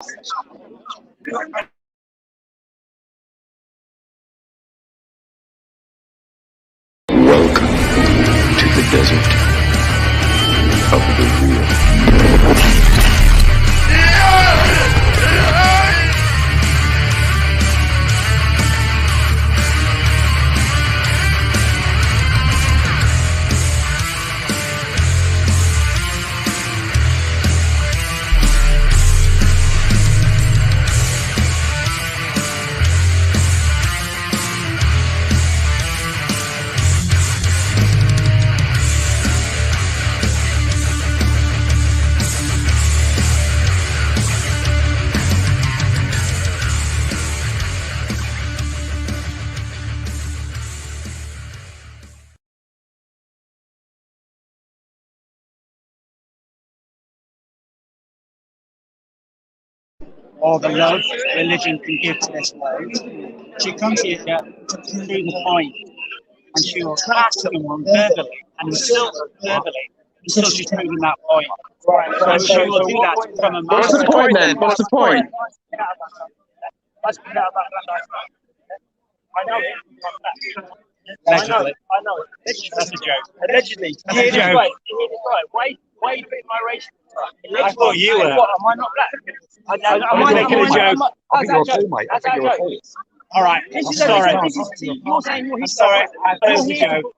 Welcome to the desert of the real. Or the love religion can give to this world. She comes here to prove a point, and she will attack someone verbally and insult verbally until she's proven that point. So she will do that from a What's the point then? What's the point? Allegedly. I know. That's a joke. Allegedly. That's a joke. Why are you putting my race? I thought you were. What, am I not black? I'm making a joke. I think you're a fool, mate. I think you're a fool. All right. I'm sorry. You're saying you're I'm his sorry. I thought it was a joke.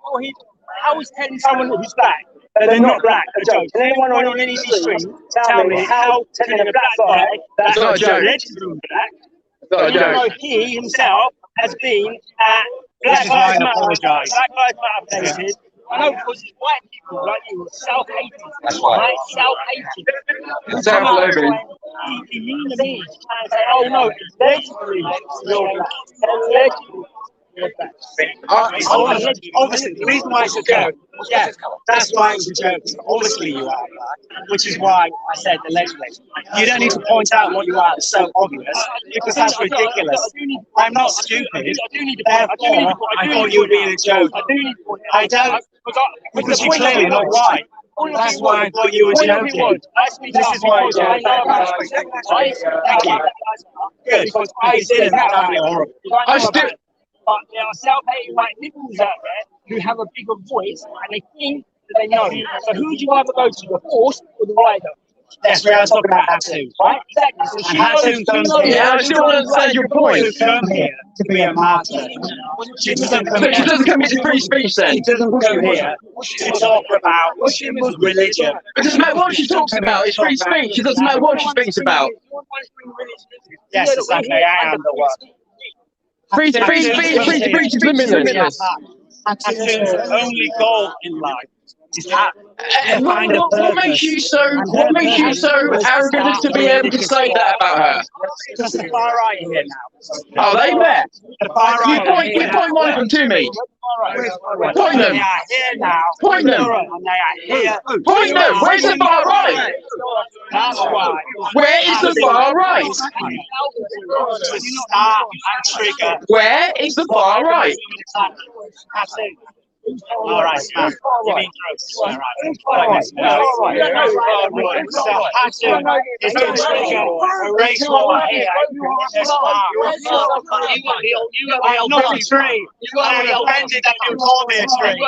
How is telling someone who's black that they're not black a joke? Can anyone on any of these streams tell me how telling a black guy that's not a joke. allegedly black? It's not a Even though joke. he himself has been at This is why I Black apologise. Lives Matter places. I know because it's white people like you, self-hating. That's right. Self-hating. Self-loathing. He mean to me and say, oh no, it's legendary. It's legendary. Obviously, the reason why it's a joke, yeah, that's why it's a joke. Obviously, you are, which is why I said allegedly. You don't need to point out what you are. It's so obvious because that's ridiculous. I'm not stupid. Therefore, I thought you were being a joke. I don't, because you're clearly not white. That's why I thought you were joking. This is why I joke. Thank you. Good. Because I didn't. That'd be horrible. I still. But there are self-hating white liberals out there who have a bigger voice and they think that they know. So who do you either go to, the horse or the rider? Yes, we are talking about Hatu. Right? Exactly. So Hatu comes here. Yeah, I still want to understand your point. To come here to be a martyr. She doesn't come So she here. doesn't come into free speech then? She doesn't come here to talk about religion. It doesn't matter what she talks about, it's free speech. It doesn't matter what she speaks about. Yes, exactly. I am the one. Free speech is limitless. Hatu's only goal in life is to find a What makes you so arrogant to be able to say that about her? Because the far right are here now. Are they there? The far right You point one of them to me. Point them. They are here now. Point them. And they are here. Point them. Where's the far right? That's why. Where is the far right? To start and trigger. Where is the far right? All right, man. You mean gross. All right. So Hatu is going to trigger a race war here. I'm not a tree. I'm offended that you call me a tree.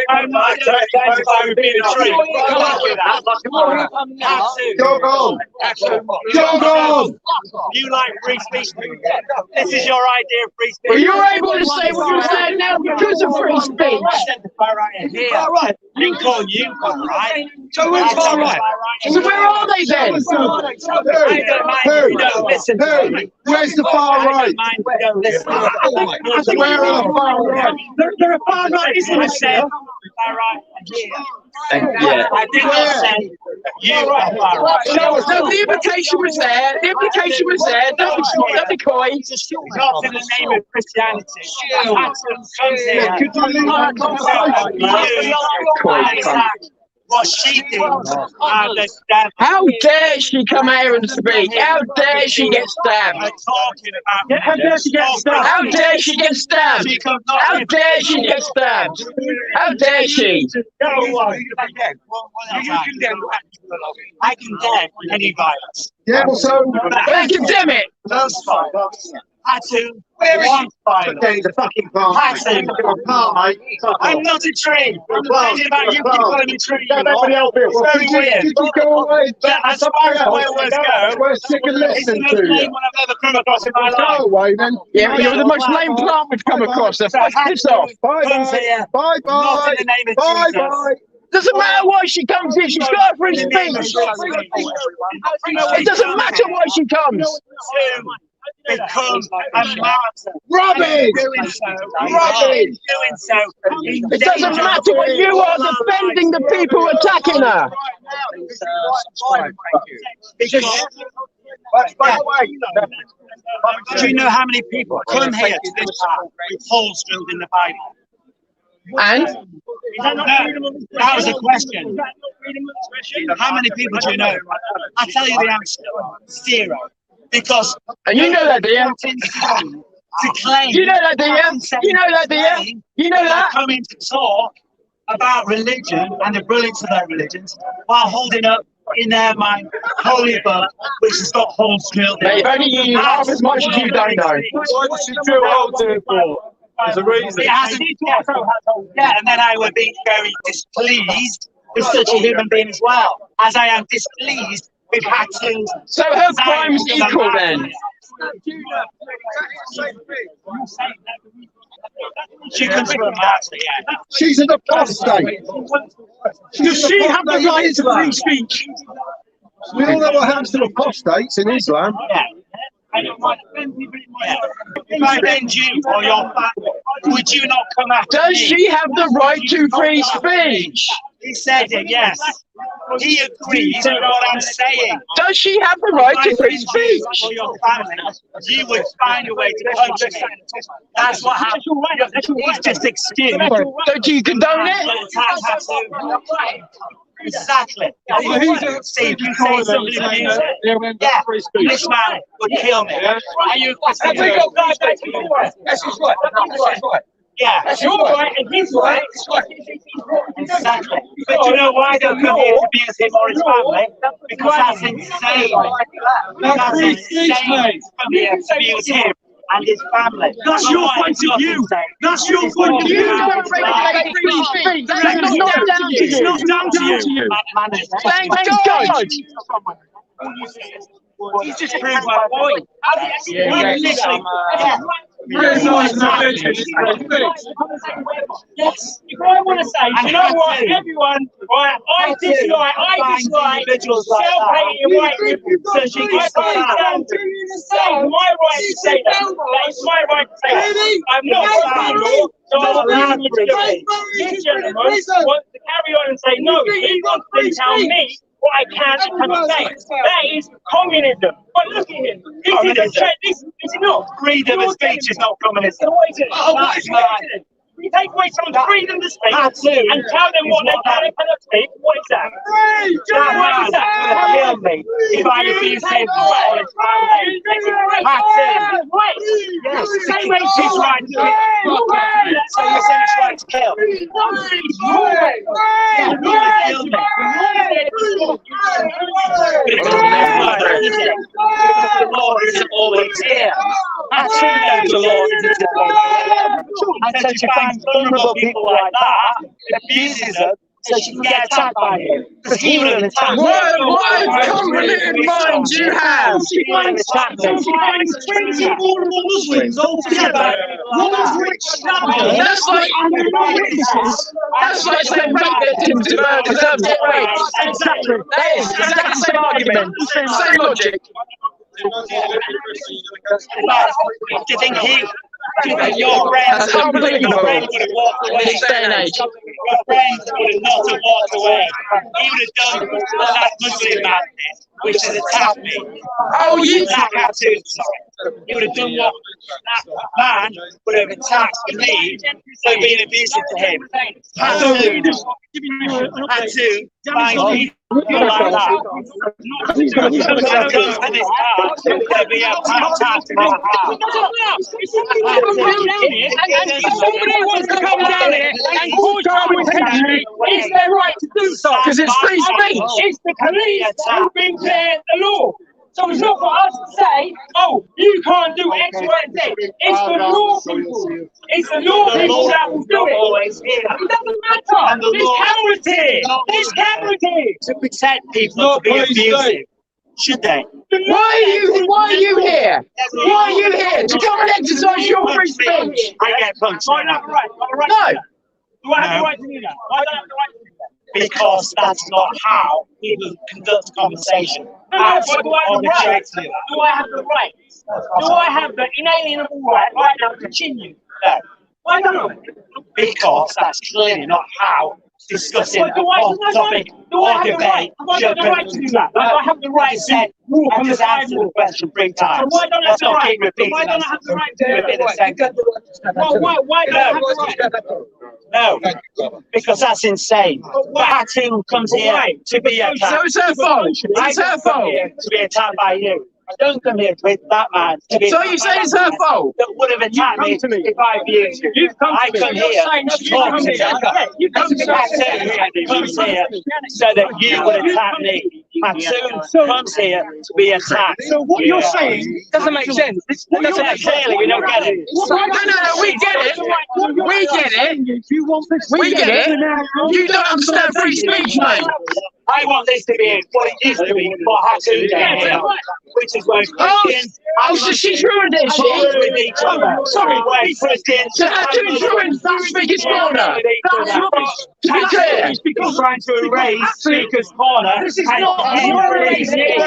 I'm not identified with being a tree. Come on with that. Hatu. Jog on. Jog on. You like free speech. This is your idea of free speech. Well, you're able to say what you're saying now because of free speech. Far right here. Far right. You call you far right. So where's far right? So where are they then? I don't mind if you don't listen to me. Where's the far I right? don't mind if you don't listen to me. Where are the far right? There are far right, isn't it? Far right here. Yeah. I did not say you are far right. No, the invitation was there. The invitation was there. Don't be coy. It's not in the name of Christianity. Hatu comes here. Coy cunt. what she thinks are the devil. How dare she come here and speak? How dare she get stabbed? Are talking about How dare she get stabbed? How dare she get stabbed? She comes not How here- dare she get stabbed? How dare she? I condemn any violence. Yeah, well, so Then condemn it. Those fight had to where want violence. the fucking plant? Had to. I'm not a tree. I'm talking about you keep calling me tree. You know? It's very weird. Did you go away? But as far as my words go, We're sick of it's the listening most to lame you. one I've ever come across in my Go life. away then. Yeah, but you're the most lame plant we've come across. So fuck this off. Bye Comes bye. here, Bye not bye. in the name of Bye Jesus. bye. Doesn't matter why she comes here. She's got her free speech. It doesn't matter why she comes. To become a martyr. Rubbish! Doing so. Rubbish! Doing so. It doesn't matter what you are defending the people attacking her. Do you know how many people come here to this town with holes drilled in the Bible? And That was a question. How many people do you know? I'll tell you the answer. 0. Because you know that, do you? to claim You know that, do you? You know that, do you? You know that? coming to talk about religion and the brilliance of their religions while holding up in their mind holy book which has got holes drilled in They've it. only used half as much as you don't know. Why does she drill holes in it for? There's a reason. It hasn't, yeah, and then I would be very displeased with such a human being as well, as I am displeased with tattoos. So her crime's equal then. She comes from a martyr, yeah. She's an apostate. Does she have the right to free speech? We all know what happens to apostates in Islam. Yeah. If I offend you or your family, would you not come after me? Does she have the right to free speech? He said it, yes. He agrees with what I'm saying. Does she have the right to free speech? For your family, you would find a way to punch me. That's what happened. He's just excused. So do you condone it? Exactly. See, if you say something abusive, yeah, this man would kill me. Are you yeah. That's your right and his right. Exactly. But you know why they'll come here to abuse him or his family? Because that's insane. That's insane for me to abuse him and his family. That's your point of view. That's your point of view. It's not down to you. Thank God. He's just proved my point. Yes. I want to say, you know what, everyone, right, I dislike self-hating white people. So she gets down to say, my right to say that. That is my right to say that. I'm not a landlord, so I'm allowed to do it. This gentleman wants to carry on and say, no, he wants to tell me what I can and cannot say. That is communism. But look at him. This is not. Freedom of speech is not communism. What is it? What is it? We take away someone's freedom to speak and tell them what they can and cannot speak. What is that? What is that? That kill me if I abuse him or his family. Yes. Same way she's right to kill. So you're saying it's right to kill? Yeah, you would kill me. But it doesn't make matter, is it? Because the law isn't always here. Actually, the law isn't always here. And so to find vulnerable people like that, abuses them, so she can get attacked by him. Because he will attack me. What a complicated mind you have! He will attack me. She finds 20 more Muslims altogether. That's like saying rape victims deserve to get raped. Exactly. That is exactly the same argument, same logic. Do you think your friends That's unbelievable would have walked in away? this day and age. your friends would have not have walked away. He would have done what that Muslim man did, which is attack me. Oh, you Attack Hatun, sorry. He would have done what that man would have attacked me for being abusive to him. Hatun finds people like that. He's going to go for this car. It's going to be a fantastic car. Somebody wants to come down here and cause trouble intentionally, it's their right to do so. Because it's free speech. It's the police who've been cleared the law. So it's not for us to say, oh, you can't do X, Y, and Z. It's the law people. It's the law people that will do it. It doesn't matter. There's cameras here. There's cameras here. To protect people to be abusive, should they? Why are you here? Why are you here? To come and exercise your free speech? I get punched. Do I have the right? No. Do I have the right to do that? Why don't I have the right to do that? Because that's not how people conduct conversation. Do I have the right? Do I have the right? Do I have the inalienable right now to continue? No, Why don't I? because that's clearly not how discussing a Do I topic or have the right? debate Do I have the right to do that? Do I have the right to walk on the just answer the sidewalk? question 3 So times. why don't I have Let's the not right? keep repeating Why don't I have the right to do within a that? second. Well, why don't I have the right? No, because that's insane. Hatun comes here to be attacked. So it's her fault. I It's her don't come fault. here to be attacked by you. I don't come here with that man to be So you say it's her fault? that would have attacked me if I abused you. You've come I to come me. here You're saying to you talk come to here. you. You come to Hatun comes here so that you would attack me. Hatun comes here to be attacked. So what you're saying doesn't make sense. That doesn't make sense. We don't get it. No, we get it. We get it. We get it. You don't understand free speech, mate. I want this to be what it used to be for Hatun down here, which is where Christians Oh, so she's ruined it, she? with each other. Sorry, where Christians So Hatun's ruined Speaker's Corner. That's rubbish. To be clear. It's because trying to erase Speaker's Corner. This is not erasing it.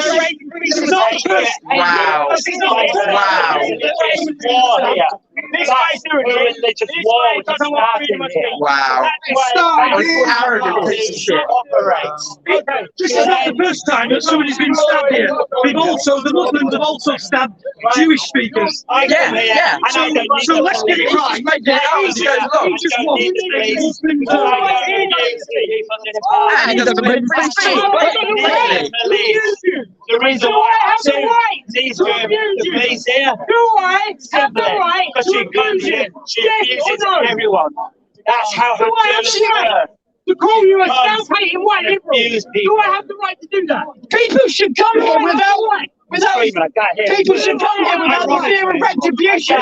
This is not Wow. This is not Wow. War here. This guy's doing a it. religious This war guy just doesn't want starting freedom of here. speech. Wow. Arrogant piece of shit. Operates. This is not the first time that somebody's been stabbed here. The Muslims have also stabbed Jewish speakers. I come here, yeah. and I don't need So the let's get it police. right. Make it out. He goes, look, I don't need the police. Muslims I are- don't need the And he doesn't believe in free speech. The reason Do why I have the right these to the abuse you? police here, Do I have the right because to she comes abuse you? in, she Yes or abuses no? everyone. That's how her Do I have the children right work. to call you a Comes self-hating white and liberal? abuse Do people. I have the right to do that? People should come here without people should come here without the fear of retribution.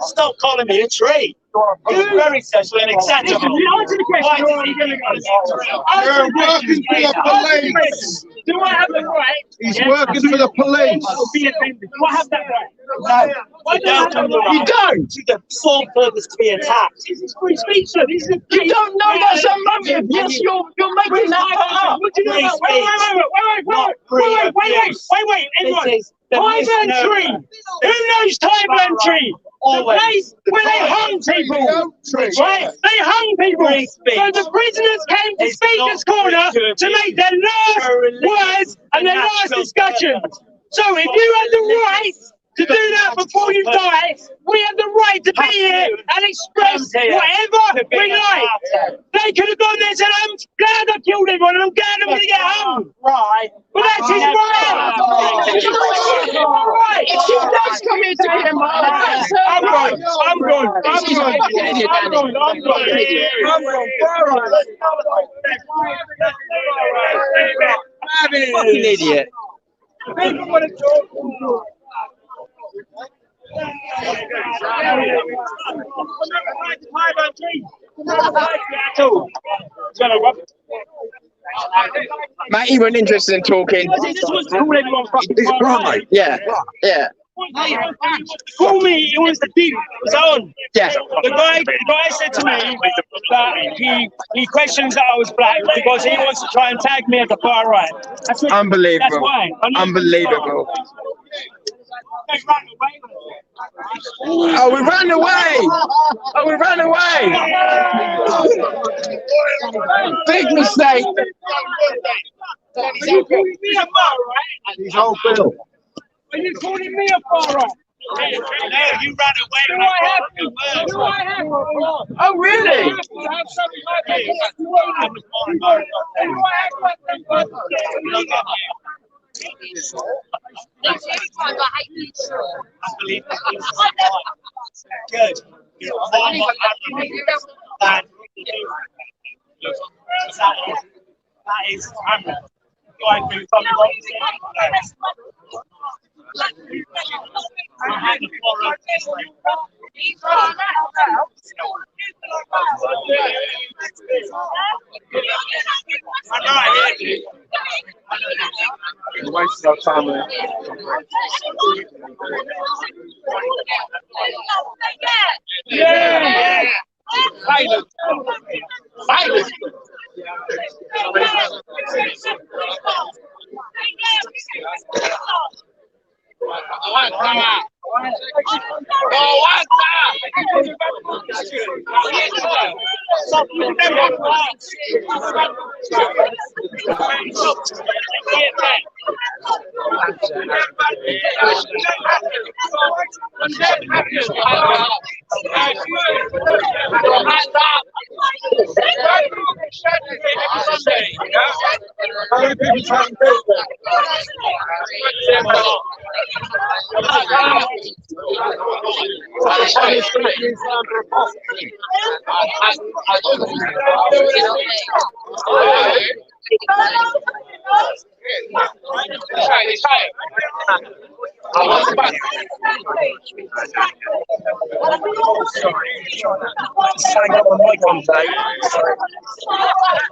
Stop calling me a tree. It's very sexually unacceptable. Answer the Why question. does he get You're working for the police. Do I have the right? He's working for the police. To be offended? Do I have that right? No, Why do I have the right? You don't. to the sole purpose to be attacked. This is free speech, sir. This is You don't know that's a motive. Yes, you're making that up. What do you know about? Wait, everyone. This is the Tyburn misnomer. Tree. Who knows Tyburn Tree? The Always. place where they hung people. Right? They hung people. Free speech. So the prisoners came to It's Speaker's not Corner free to make their last words and their last natural discussion. purpose. So if you had the right to do that before you die, we have the right to be here and express whatever we like. They could have gone there and said, I'm glad I killed everyone, I'm glad I'm going to get hung. Right. But that's his right. If she does come here to get him, that's her I'm right. gone. I'm gone. I'm She's a gone. fucking idiot, I'm Danny. gone. I'm gone. I'm gone. Fucking idiot. People want to talk. Mate, he wasn't interested in talking. Yeah, yeah. Call me, he wants to beat his own. Yeah. The guy said to me that he questions that I was black because he wants to try and tag me at the far right. That's what, Unbelievable. That's why. Unbelievable. Oh, we ran away! Oh, we ran away! Big mistake! He's old Bill. Are you calling me a borrower? No, you ran away. Do I have to? Do I have to? Oh, really? Do I have something like that? Do I have to? Good. You're far more admirable than that is admirable. Do I do something wrong? I had to follow this way. I know I heard you. We wasted our time there. Yeah! Silence! Silence!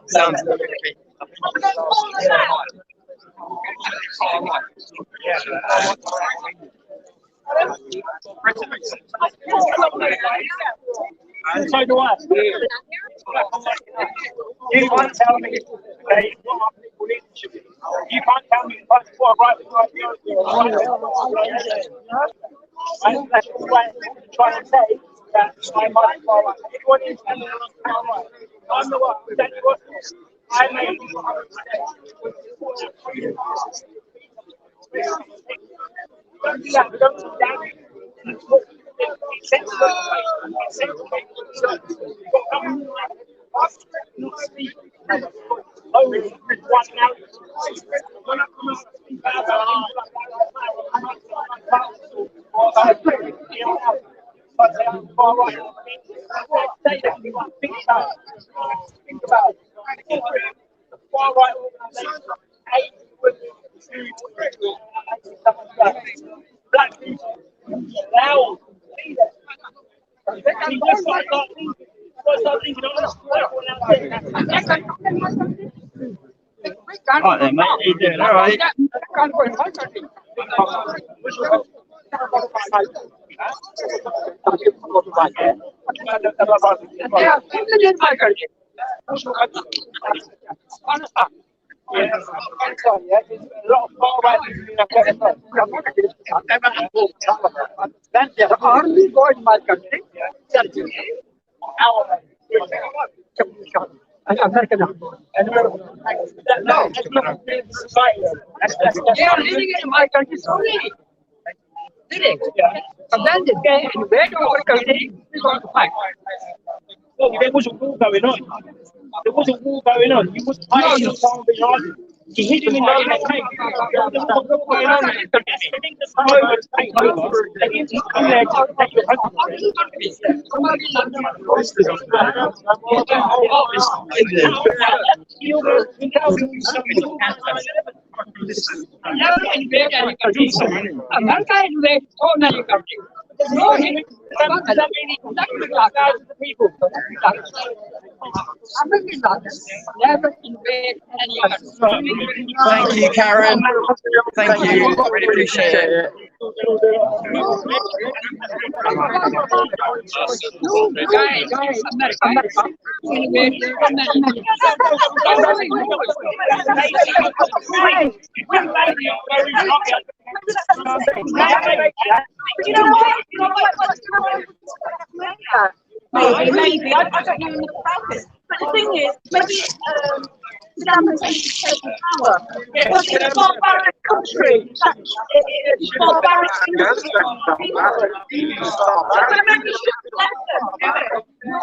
Sounds good. So do I. You can't tell me, okay, what our people need to be. You can't tell me what right and right. That's what I'm trying to say, that I'm right. Everyone is telling me I'm right. I'm the one. That's what I made. Don't do that. Don't do that. It's sensible. It's sensible. Black people, now, Alright then, mate. You doing alright? Then there are we go in my country. American and they are living in my country slowly. Living. And then they came and went to our country, we got to fight. Well, there was a war going on. There was a war going on. You was fighting the farm behind you. He hit him in the tank. There was a war going on. I think the time was take over. They didn't come there to take your country. Never invade any country. America invade so many countries. No him. People. Never invade any country. Thank you, Karen. Thank you. Really appreciate it. America. you know what? Maybe. I don't know enough about it. But the thing is, maybe Saddam Hussein's taken power. It was a barbaric country. Barbaric people. So maybe you should let them do it. I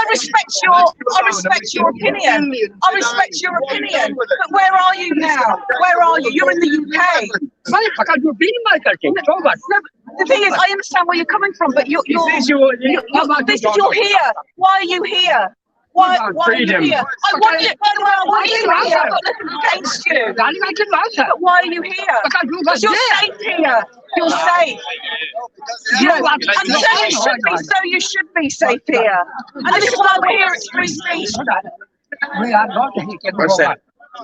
respect your opinion. I respect your opinion. But where are you now? Where are you? You're in the UK. The thing is, I understand where you're coming from, but you're here. Why are you here? Why are you here? I want you. Why are you here? I've got nothing against you. But why are you here? Because you're safe here. You're safe. And so you should be safe here. And this is why we're here at free speech.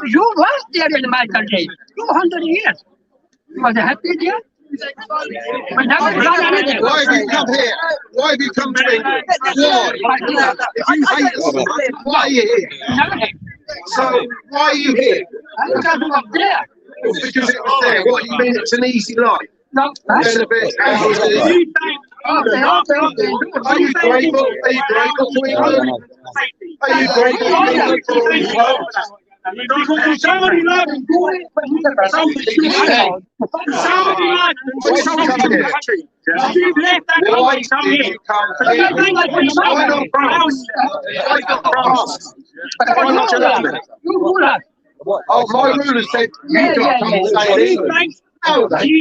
You was there in my country 200 years. Was a happy there? Why have you come here? Why have you come to England? Why? If you hate us, why are you here? So, why are you here? Because it was there. Because it was there. What, you mean it's an easy life? No. Benefits, houses. Are you grateful? Are you grateful to England? Are you grateful to England for all you've done? Because somebody like him, somebody like Why did you come here? Why not France? Why not France? Why not Germany? Oh, my ruler said you got to come and say it. No, you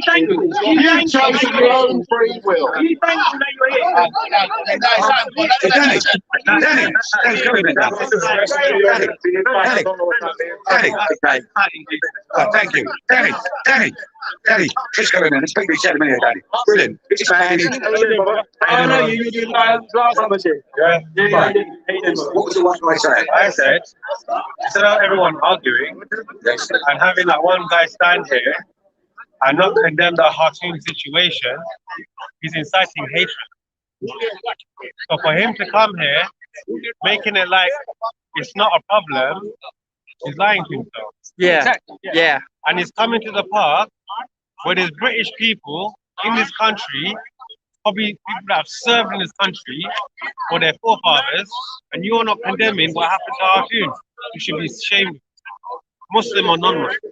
chose your own free will. Danny, come in there. Danny, thank you. Danny, just come in there. Speak to each other a minute, Danny. Brilliant. It's Danny. What was the one I said? I said, instead of everyone arguing and having that one guy stand here and not condemn the Khartoum situation, he's inciting hatred. So for him to come here, making it like it's not a problem, he's lying to himself. Yeah, yeah. And he's coming to the park where there's British people in this country, probably people that have served in this country for their forefathers, and you're not condemning what happened to Khartoum. You should be ashamed. Muslim or non-Muslim.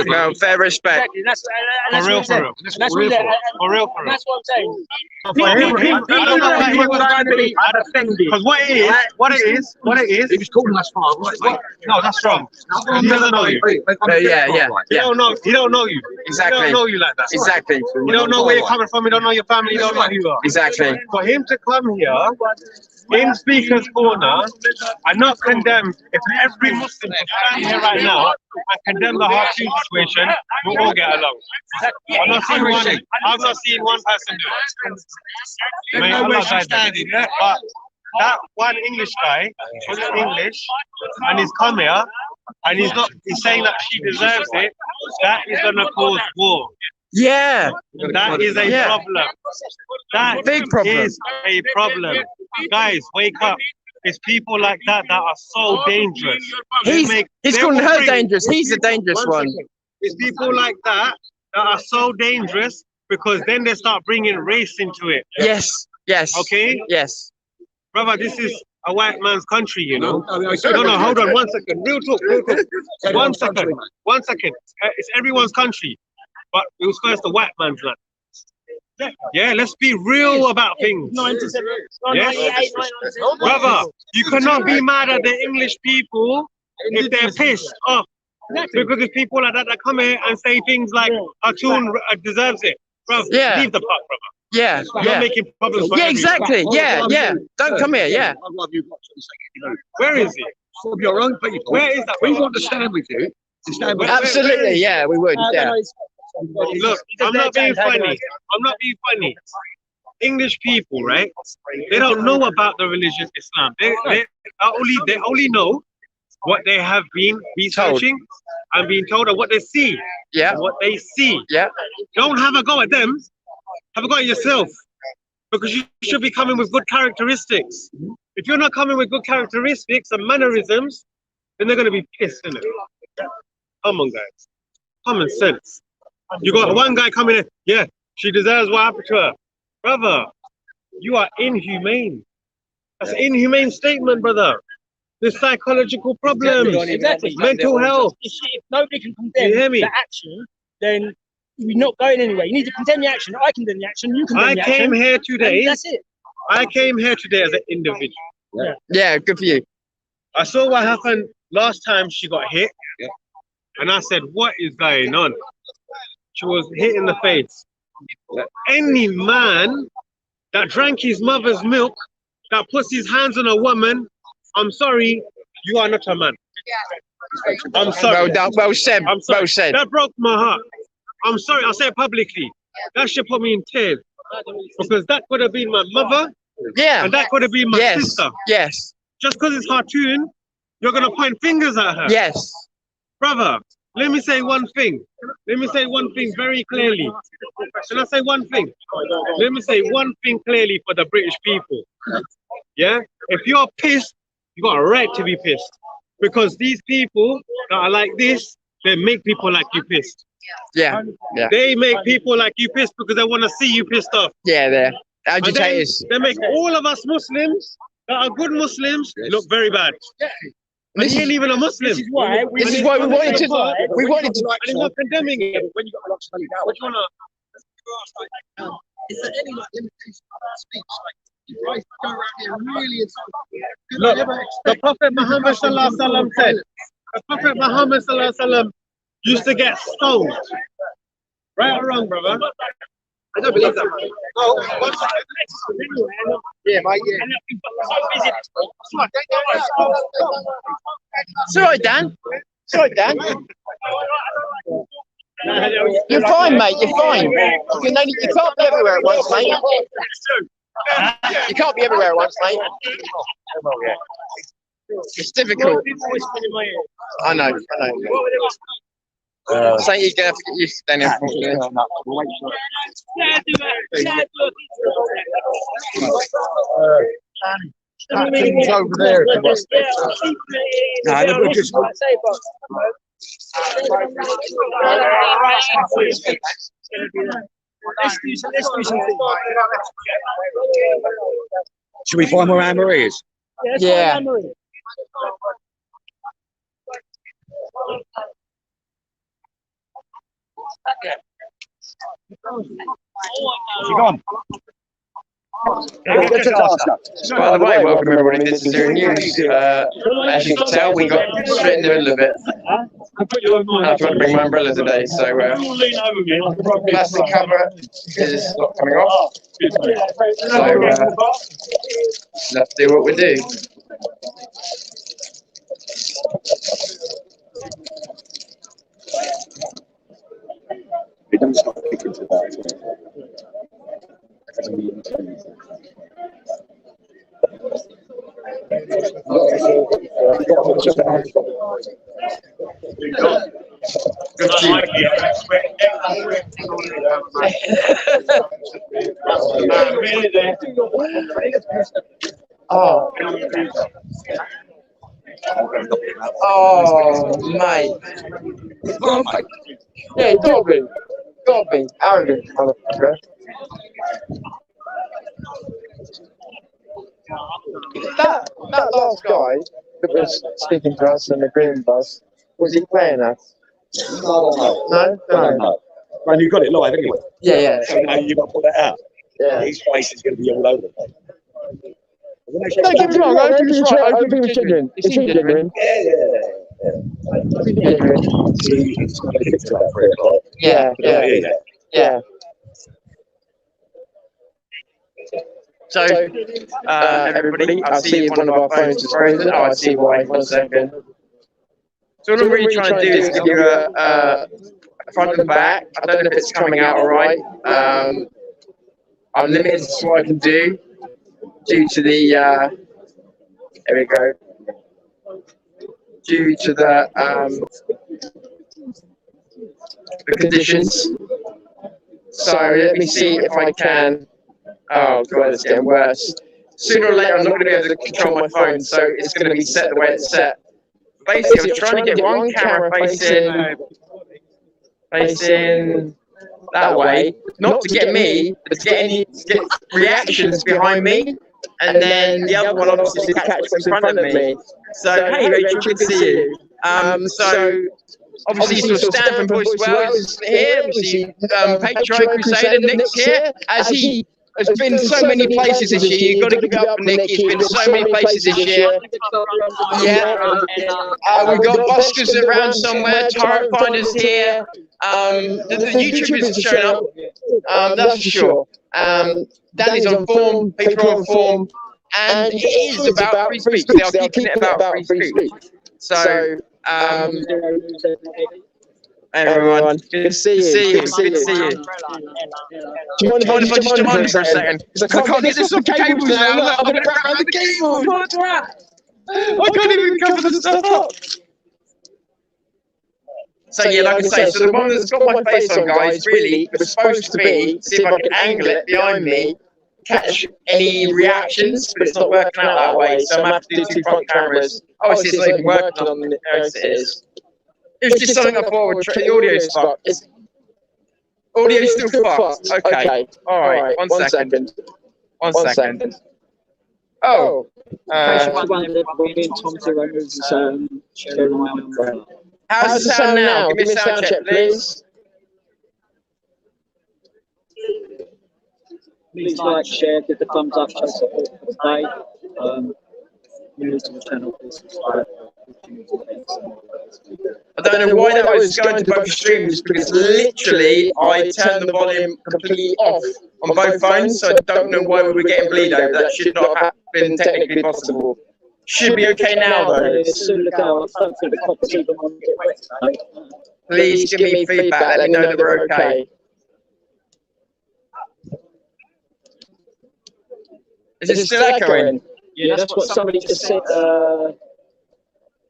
Well, fair respect. For real. That's what I'm saying. Because what it is, He was calling us father. no, that's wrong. He doesn't know you. Yeah. He don't know you. Exactly. He don't know you like that. Exactly. You don't know where you're coming from. You don't know your family. You don't know who you are. Exactly. For him to come here in Speaker's Corner and not condemn, if every Muslim could stand here right now and condemn the Khartoum situation, we'll all get along. I've not seen one person do it. May Allah guide them. But that one English guy was English and he's come here and he's saying that she deserves it. That is gonna cause war. Yeah. That is a problem. That Big problem. is a problem. Guys, wake up. It's people like that that are so dangerous. He's calling her dangerous. He's a dangerous one. It's people like that that are so dangerous because then they start bringing race into it. Yes. Okay? Yes. Brother, this is a white man's country, you know. No, hold on 1 second. Real talk. 1 second. It's everyone's country. But it was first the white man's land. Yeah, let's be real about things. Yes? Brother, you cannot be mad at the English people if they're pissed off. Because there's people like that come here and say things like Khartoum deserves it. Bro, leave the park, brother. Yeah. You're making problems for everyone. Exactly. Yeah. Don't come here. Yeah. Where is he? Of your own people. Where is that? We want to stand with you. Absolutely. Yeah, we would. Yeah. Look, I'm not being funny. English people, right? They don't know about the religion Islam. they only know what they have been researching and being told and what they see. Yeah. And what they see. Yeah. Don't have a go at them. Have a go at yourself. Because you should be coming with good characteristics. If you're not coming with good characteristics and mannerisms, then they're going to be pissed, innit? Come on, guys. Common sense. You got one guy coming in, yeah, she deserves what happened to her. Brother, you are inhumane. That's an inhumane statement, brother. There's psychological problems, Exactly. mental health. If nobody can condemn You hear me? the action, then we're not going anywhere. You need to condemn the action. I condemn the action. You condemn I the action. came here today. And that's it. I came here today as an individual. Yeah, good for you. I saw what happened last time she got hit. And I said, what is going on? She was hit in the face. Any man that drank his mother's milk, that puts his hands on a woman, I'm sorry, you are not a man. I'm sorry. Well done. Well said. I'm sorry. Well said. That broke my heart. I'm sorry. I'll say it publicly. That should put me in tears. Because that could have been my mother. Yeah. And that could have been my sister. Yes. Just because it's cartoon, you're going to point fingers at her. Yes. Brother, let me say one thing. Let me say one thing very clearly. Can I say one thing? Let me say one thing clearly for the British people. Yeah? If you're pissed, you got a right to be pissed. Because these people that are like this, they make people like you pissed. Yeah. Yeah. They make people like you pissed because they want to see you pissed off. Yeah, they're And then agitators. they make all of us Muslims that are good Muslims look very bad. And he ain't even a Muslim. This is why we we wanted to. We wanted to. And he's not condemning it. When you got a lot of money now, What you wanna? is there any like limitation of speech? Like, you guys go around here really insulting. Look, the Prophet Muhammad sallallahu alaihi wasallam said, the Prophet Muhammad sallallahu alaihi wasallam used to get stoned. Right or wrong, brother? I don't believe that. Oh, one second. Yeah, mate, yeah. It's all right, Dan. It's all right, Dan. You're fine, mate. You're fine. You can't be everywhere at once, mate. You can't be everywhere at once, mate. It's difficult. I know. So you're going to have to get used to Daniel. It's over there. No, just Let's do something. should we find where Anne-Marie is? Yeah. She gone. By the way, welcome everybody. This is your news. As you can tell, we got straight in the middle of it. I tried to bring my umbrella today, so plastic cover is not coming off. So let's do what we do. It doesn't stop thinking to that. Oh, mate. Yeah, gotta be arrogant, motherfucker. That last guy that was speaking to us in the green bus, was he playing us? No. Man, you got it live anyway. Yeah. So now you've got to put that out. Yeah. His face is going to be all over the place. No, get me wrong. I think it's genuine. It's genuine. Yeah. So, everybody, I see one of our phones is frozen. Oh, I see why. 1 second. So what I'm really trying to do is give you a front and back. I don't know if it's coming out all right. I'm limited to what I can do due to the There we go. Due to the conditions. So let me see if I can. Oh god, it's getting worse. Sooner or later, I'm not going to be able to control my phone, so it's going to be set the way it's set. Basically, I'm trying to get one camera facing that way, not to get me, but to get reactions behind me, and then the other one obviously to catch what's in front of me. So hey Rachel, good to see you. So obviously you saw Stan from Boys Wells here. We see Patriot Crusader Nick's here, as he has been so many places this year. You've got to give it up for Nick. He's been so many places this year. Yeah. We've got buskers around somewhere. Turret Finders here. The YouTubers have shown up. That's for sure. Danny's on form. People are on form. And it is about free speech. They are keeping it about free speech. So, everyone, good to see you. Good to see you. Do you mind if I just jump on for a second? Because I can't get this off the cables now. Look, I'm going to wrap around the cables. What's that? I can't even cover the stuff up. So yeah, like I say, so the one that's got my face on, guys, really was supposed to be, see if I can angle it behind me, catch any reactions, but it's not working out that way, so I'm going to have to do 2 front cameras. Obviously, it's not even working on the as it is. It was just something I thought would the audio's fucked. Audio's still fucked. Okay. Alright, one second. Oh. How's the sound now? Give me a sound check, please. Please like, share, give the thumbs up, show support for today. New to the channel, please subscribe. I don't know why that was going to both streams, because literally I turned the volume completely off on both phones, so I don't know why we were getting bleed over. That should not have been technically possible. Should be okay now though. Please give me feedback, let me know that we're okay. Is it still echoing? Yeah, that's what somebody just said.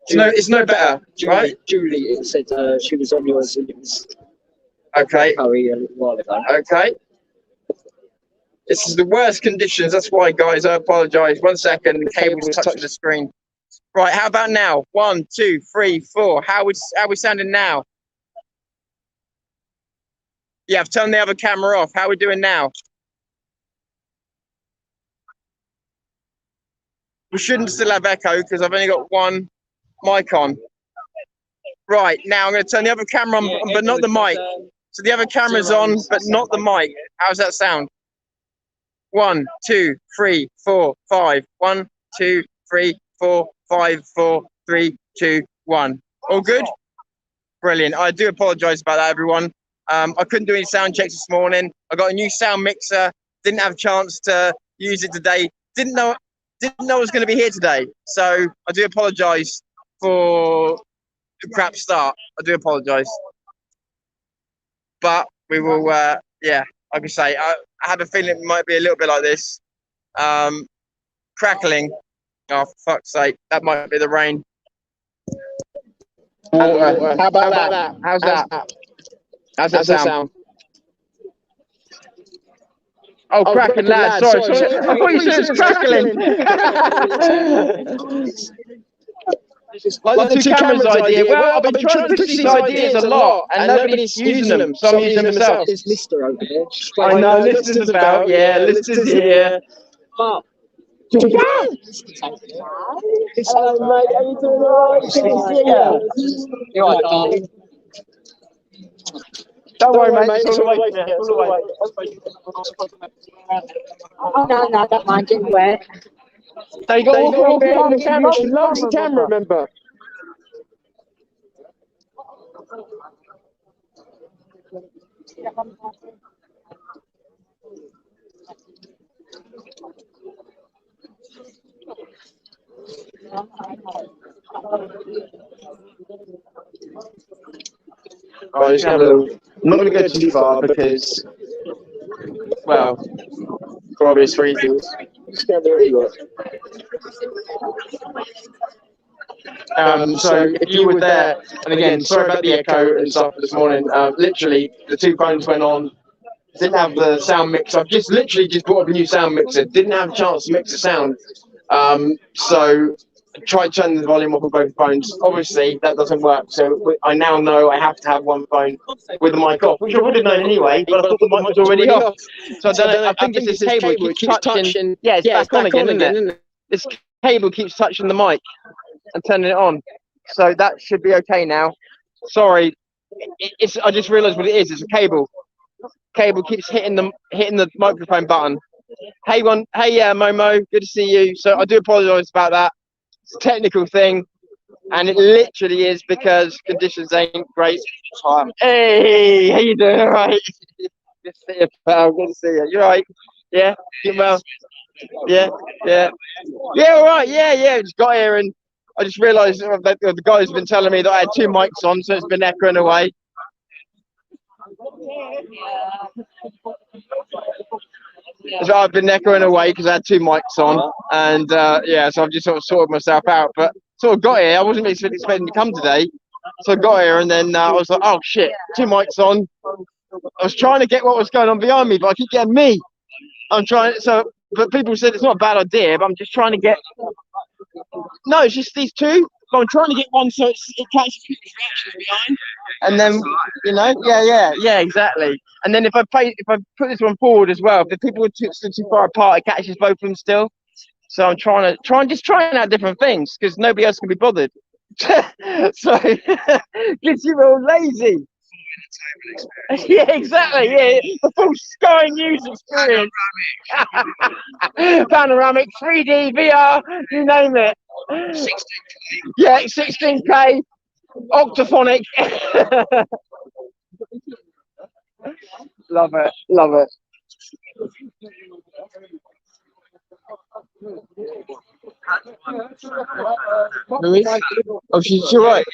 It's no better, right? Julie, it said she was on yours and it was okay. A little while ago. Okay. This is the worst conditions. That's why, guys, I apologise. 1 second, the cable's touching the screen. Right, how about now? 1, 2, 3, 4. How we sounding now? Yeah, I've turned the other camera off. How are we doing now? We shouldn't still have echo because I've only got one mic on. Right, now I'm going to turn the other camera on, but not the mic. So the other camera's on, but not the mic. How's that sound? 1, 2, 3, 4, 5. 1, 2, 3, 4, 5, 4, 3, 2, 1. All good? Brilliant. I do apologise about that, everyone. I couldn't do any sound checks this morning. I got a new sound mixer. Didn't have a chance to use it today. Didn't know I was going to be here today. So I do apologise for the crap start. I do apologise. But we will, yeah, like I say, I have a feeling it might be a little bit like this. Crackling. Oh, for fuck's sake. That might be the rain. How about that? How's that? How's that sound? Oh, cracking, lad. Sorry. I thought you said it's crackling. Like the 2 cameras idea. Well, I've been trying to push these ideas a lot, and nobody's using them, so I'm using them myself. There's Lister over here. I know, Lister's about, yeah, Lister's here. Hello, mate, how you doing? All right? you're right, darling. Don't worry, mate. It's all right. Oh, no, don't mind it. Where? So you got all behind the camera. She loves the camera, remember? Oh, just have a little. I'm not going to go too far because, well, for obvious reasons. So if you were there, and again, sorry about the echo and stuff this morning. Literally, the two phones went on. Didn't have the sound mix. I've just literally just bought up a new sound mixer. Didn't have a chance to mix the sound. So I tried turning the volume up on both phones. Obviously, that doesn't work. So I now know I have to have one phone with the mic off, which I would have known anyway, but I thought the mic was already off. So I don't know. I think it's this cable. It keeps touching. Yeah, it's back on again, isn't it? This cable keeps touching the mic and turning it on. So that should be okay now. Sorry. I just realised what it is. It's a cable. Cable keeps hitting the microphone button. Hey Momo, good to see you. So I do apologise about that. It's a technical thing, and it literally is because conditions ain't great. Hey, how you doing? All right. Good to see you, pal. Good to see you. You all right? Yeah. You well? Yeah. All right. Yeah. Just got here and I just realised that the guy's been telling me that I had two mics on, so it's been echoing away. So I've been echoing away because I had two mics on, and yeah, so I've just sort of sorted myself out. But sort of got here. I wasn't really expecting to come today, so I got here, and then I was like, oh shit, two mics on. I was trying to get what was going on behind me, but I keep getting me. I'm trying. So, but people said it's not a bad idea, but I'm just trying to get. No, it's just these two. But I'm trying to get one so it catches people's reactions behind. And then, you know, yeah, exactly. And then if I put this one forward as well, if the people are too far apart, it catches both of them still. So I'm trying out different things because nobody else can be bothered. So gets you all lazy. Yeah, exactly. Yeah, the full Sky News experience. Panoramic, 3D, VR, you name it. 16K. Yeah, 16K. Octophonic. Love it. Louise? Oh, she's right.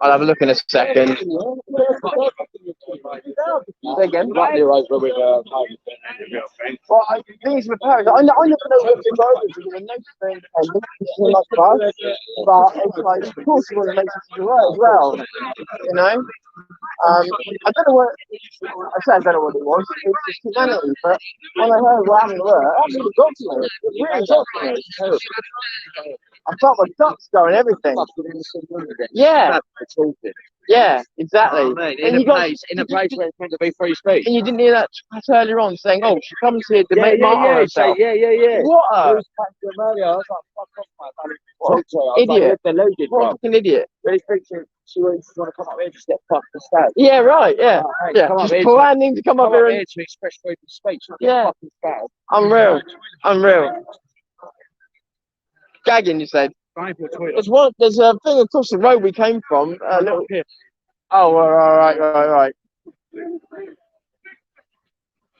I'll have a look in a second. Again? Well, things with Paris. I never know what the drivers are going to notice like that, but it's like, of course, you want to make it as well. You know? I don't know what I don't know what it was. It's just humanity, but when I heard what happened to her, it really got to me. It really got to me. I felt my guts going, everything. Yeah. Yeah, exactly. Oh, mate, in a place where it's meant to be free speech. And you didn't hear that earlier on saying, "Oh, she comes here to make martyr herself." Yeah. What a idiot! What a fucking idiot! Really thinks she wants to come up here just get fucked instead. Yeah, right. Yeah, yeah. Just planning to come up here and to express freedom of speech. Yeah, unreal. Gagging, you said. There's a thing across the road we came from. A little here. Oh, all right.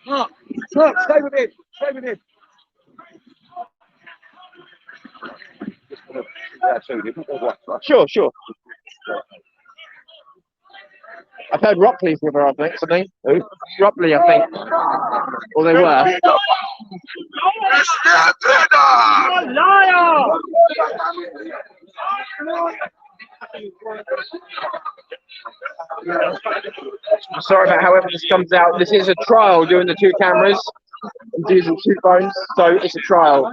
Look, stay with him. Sure. I've heard Rockley's with her, I think. Something. Who? Rockley, I think. Or they were. Liar! I'm sorry about however this comes out. This is a trial doing the two cameras and using two phones, so it's a trial.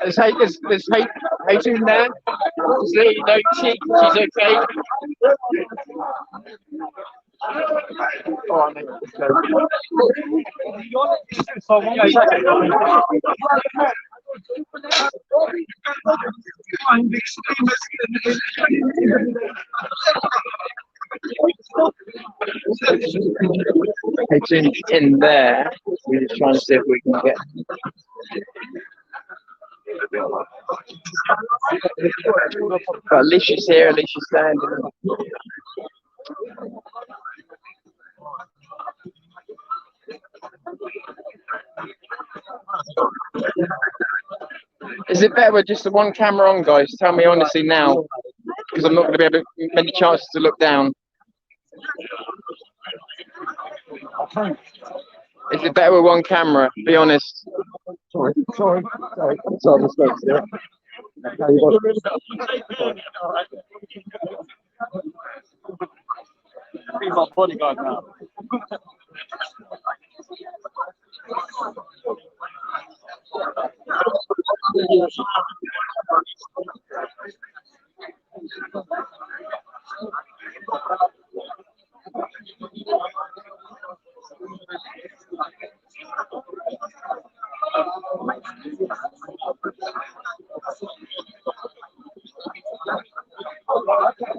There's Hayden there. No chick, she's okay. Oh, mate, let's go. Hayden's in there. We're just trying to see if we can get. But Alicia's here, Alicia's standing. Is it better with just the one camera on, guys? Tell me honestly now, because I'm not going to be able to many chances to look down. Is it better with one camera? Be honest. Sorry. Mistakes there. How you got? He's my bodyguard now.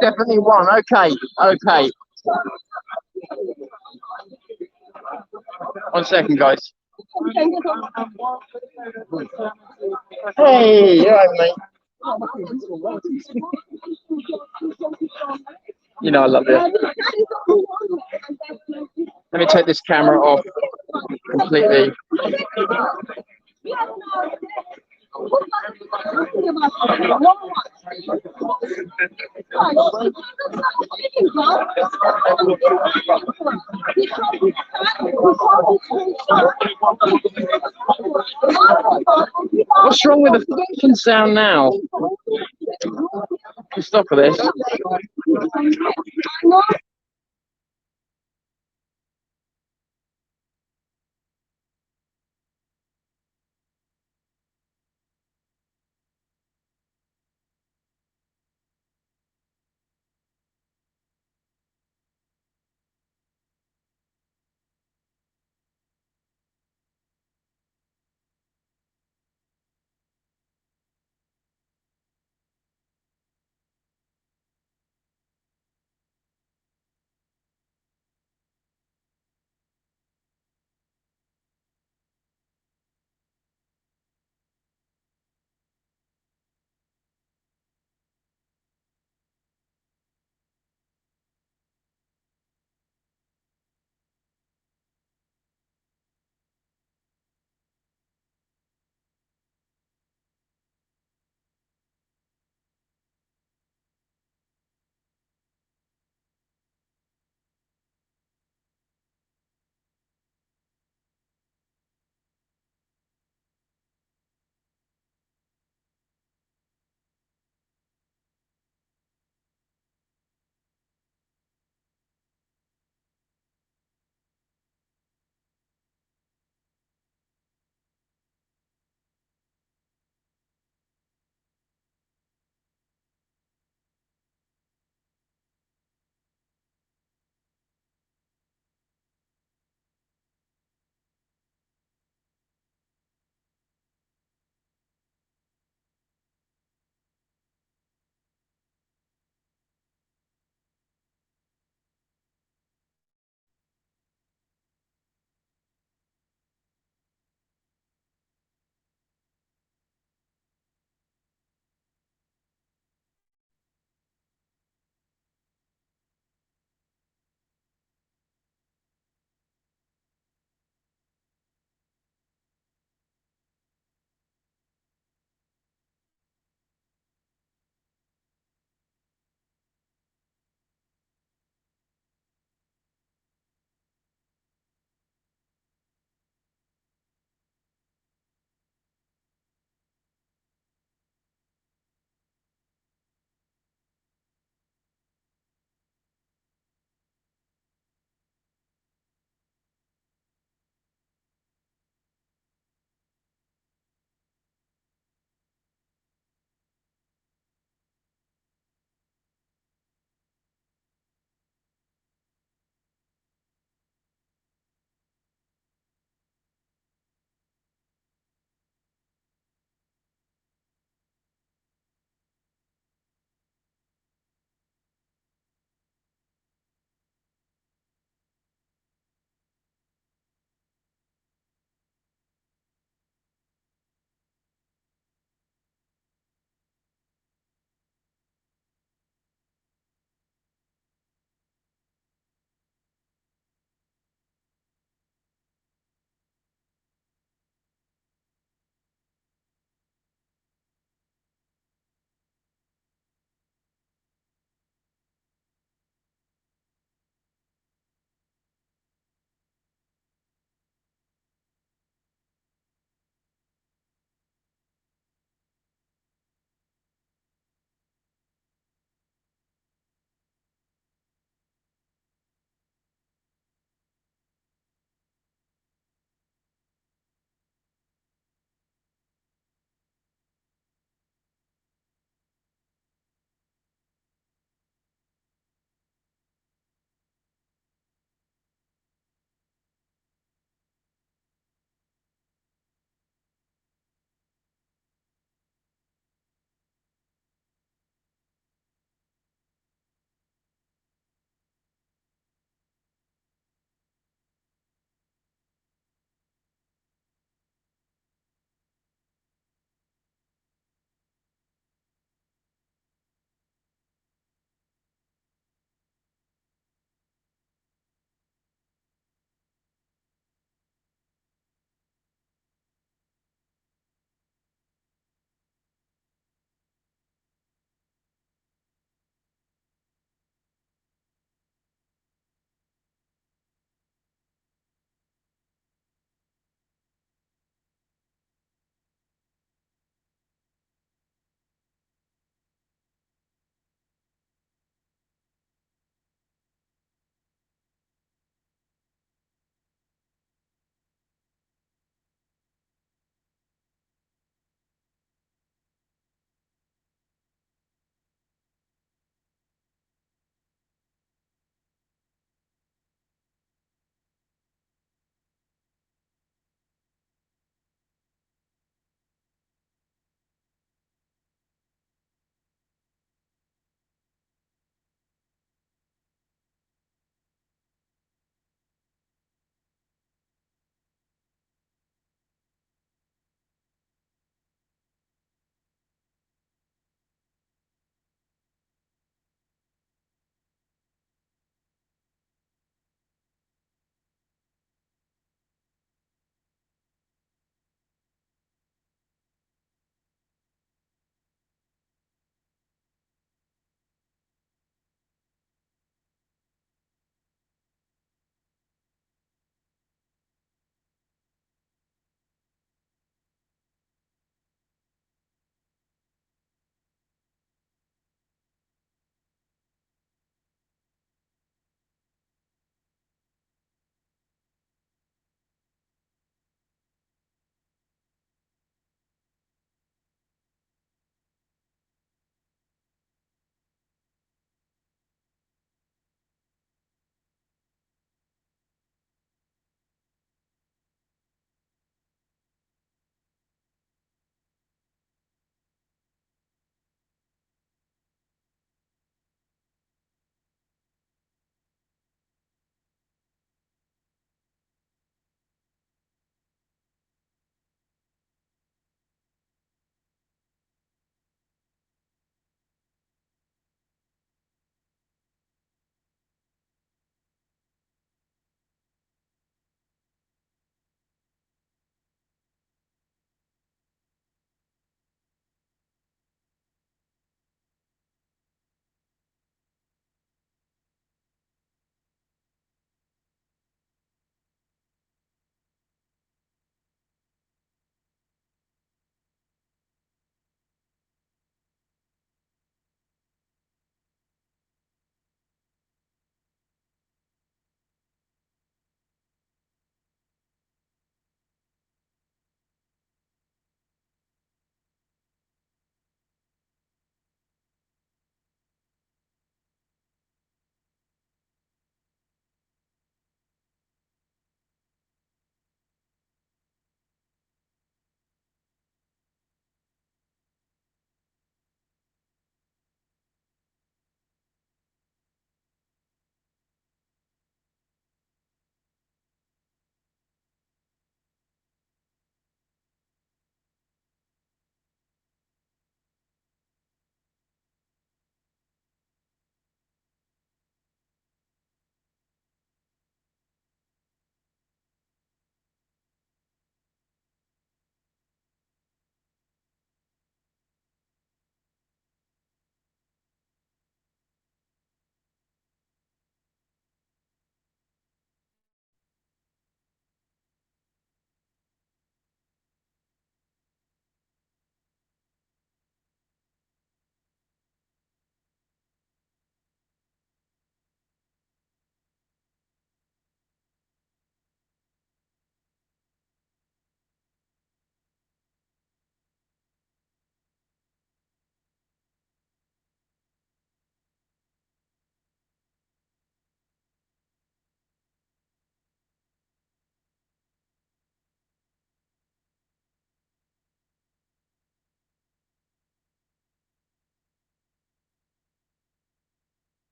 Definitely one. Okay. 1 second, guys. Hey, you're right, mate. You know I love you. Let me take this camera off completely. What's wrong with the fucking sound now? Stop for this.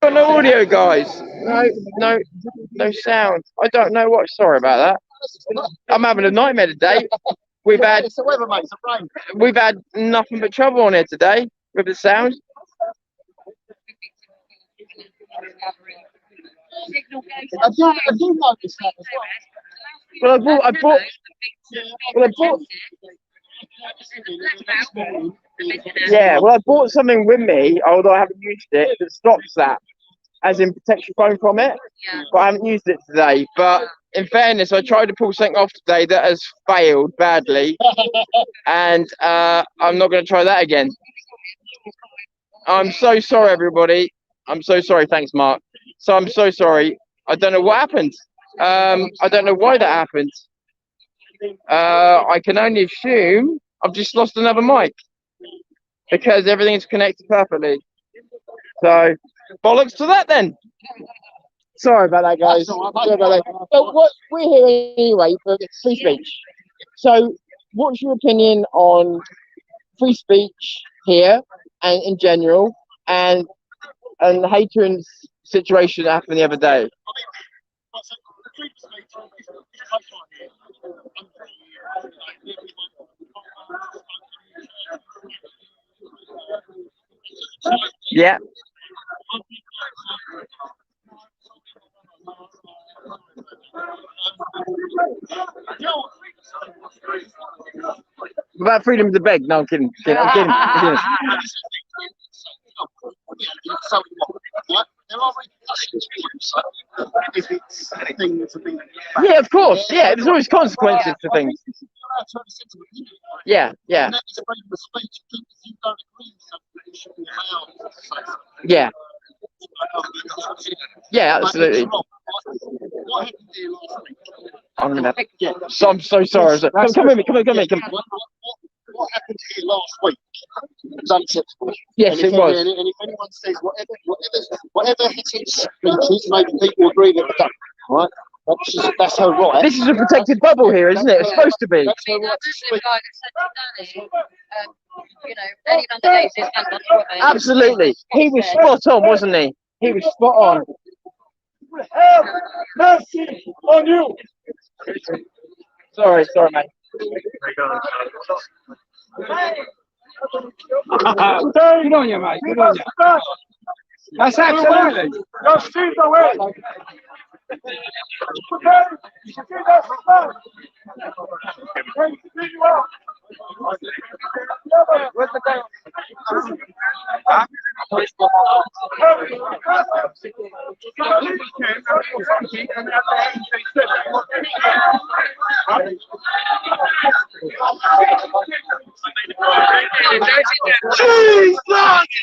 got no audio, guys. No sound. I don't know what. Sorry about that. I'm having a nightmare today. We've had nothing but trouble on here today with the sound. I do notice that as well. Well, I bought. Yeah, well, I bought something with me, although I haven't used it, that stops that, as in protects your phone from it. But I haven't used it today. But in fairness, I tried to pull something off today that has failed badly, and I'm not going to try that again. I'm so sorry, everybody. I'm so sorry. Thanks, Mark. So I'm so sorry. I don't know what happened. I don't know why that happened. I can only assume I've just lost another mic because everything's connected perfectly. So bollocks to that then. Sorry about that, guys. Sorry about that. So what we're here anyway for free speech. So what's your opinion on free speech here and in general, and the Hadrian's situation that happened the other day? Yeah. About freedom to beg? No, I'm kidding. I'm kidding. Yeah, of course. Yeah, there's always consequences to things. Yeah. Yeah. Yeah. Yeah, absolutely. So I'm so sorry. Come with me. Come. What happened here last week was unacceptable. Yes, it was. And if anyone says whatever Hitler's speeches, maybe people agree that it's done, right? That's her right. This is a protected bubble here, isn't it? It's supposed to be. That's her right to speak. Absolutely. He was spot on, wasn't he? He was spot on. Have mercy on you. Sorry, mate. Good on you, mate. Good on you. That's absolutely. Just feed the way. Where's the guy? Jesus Christ!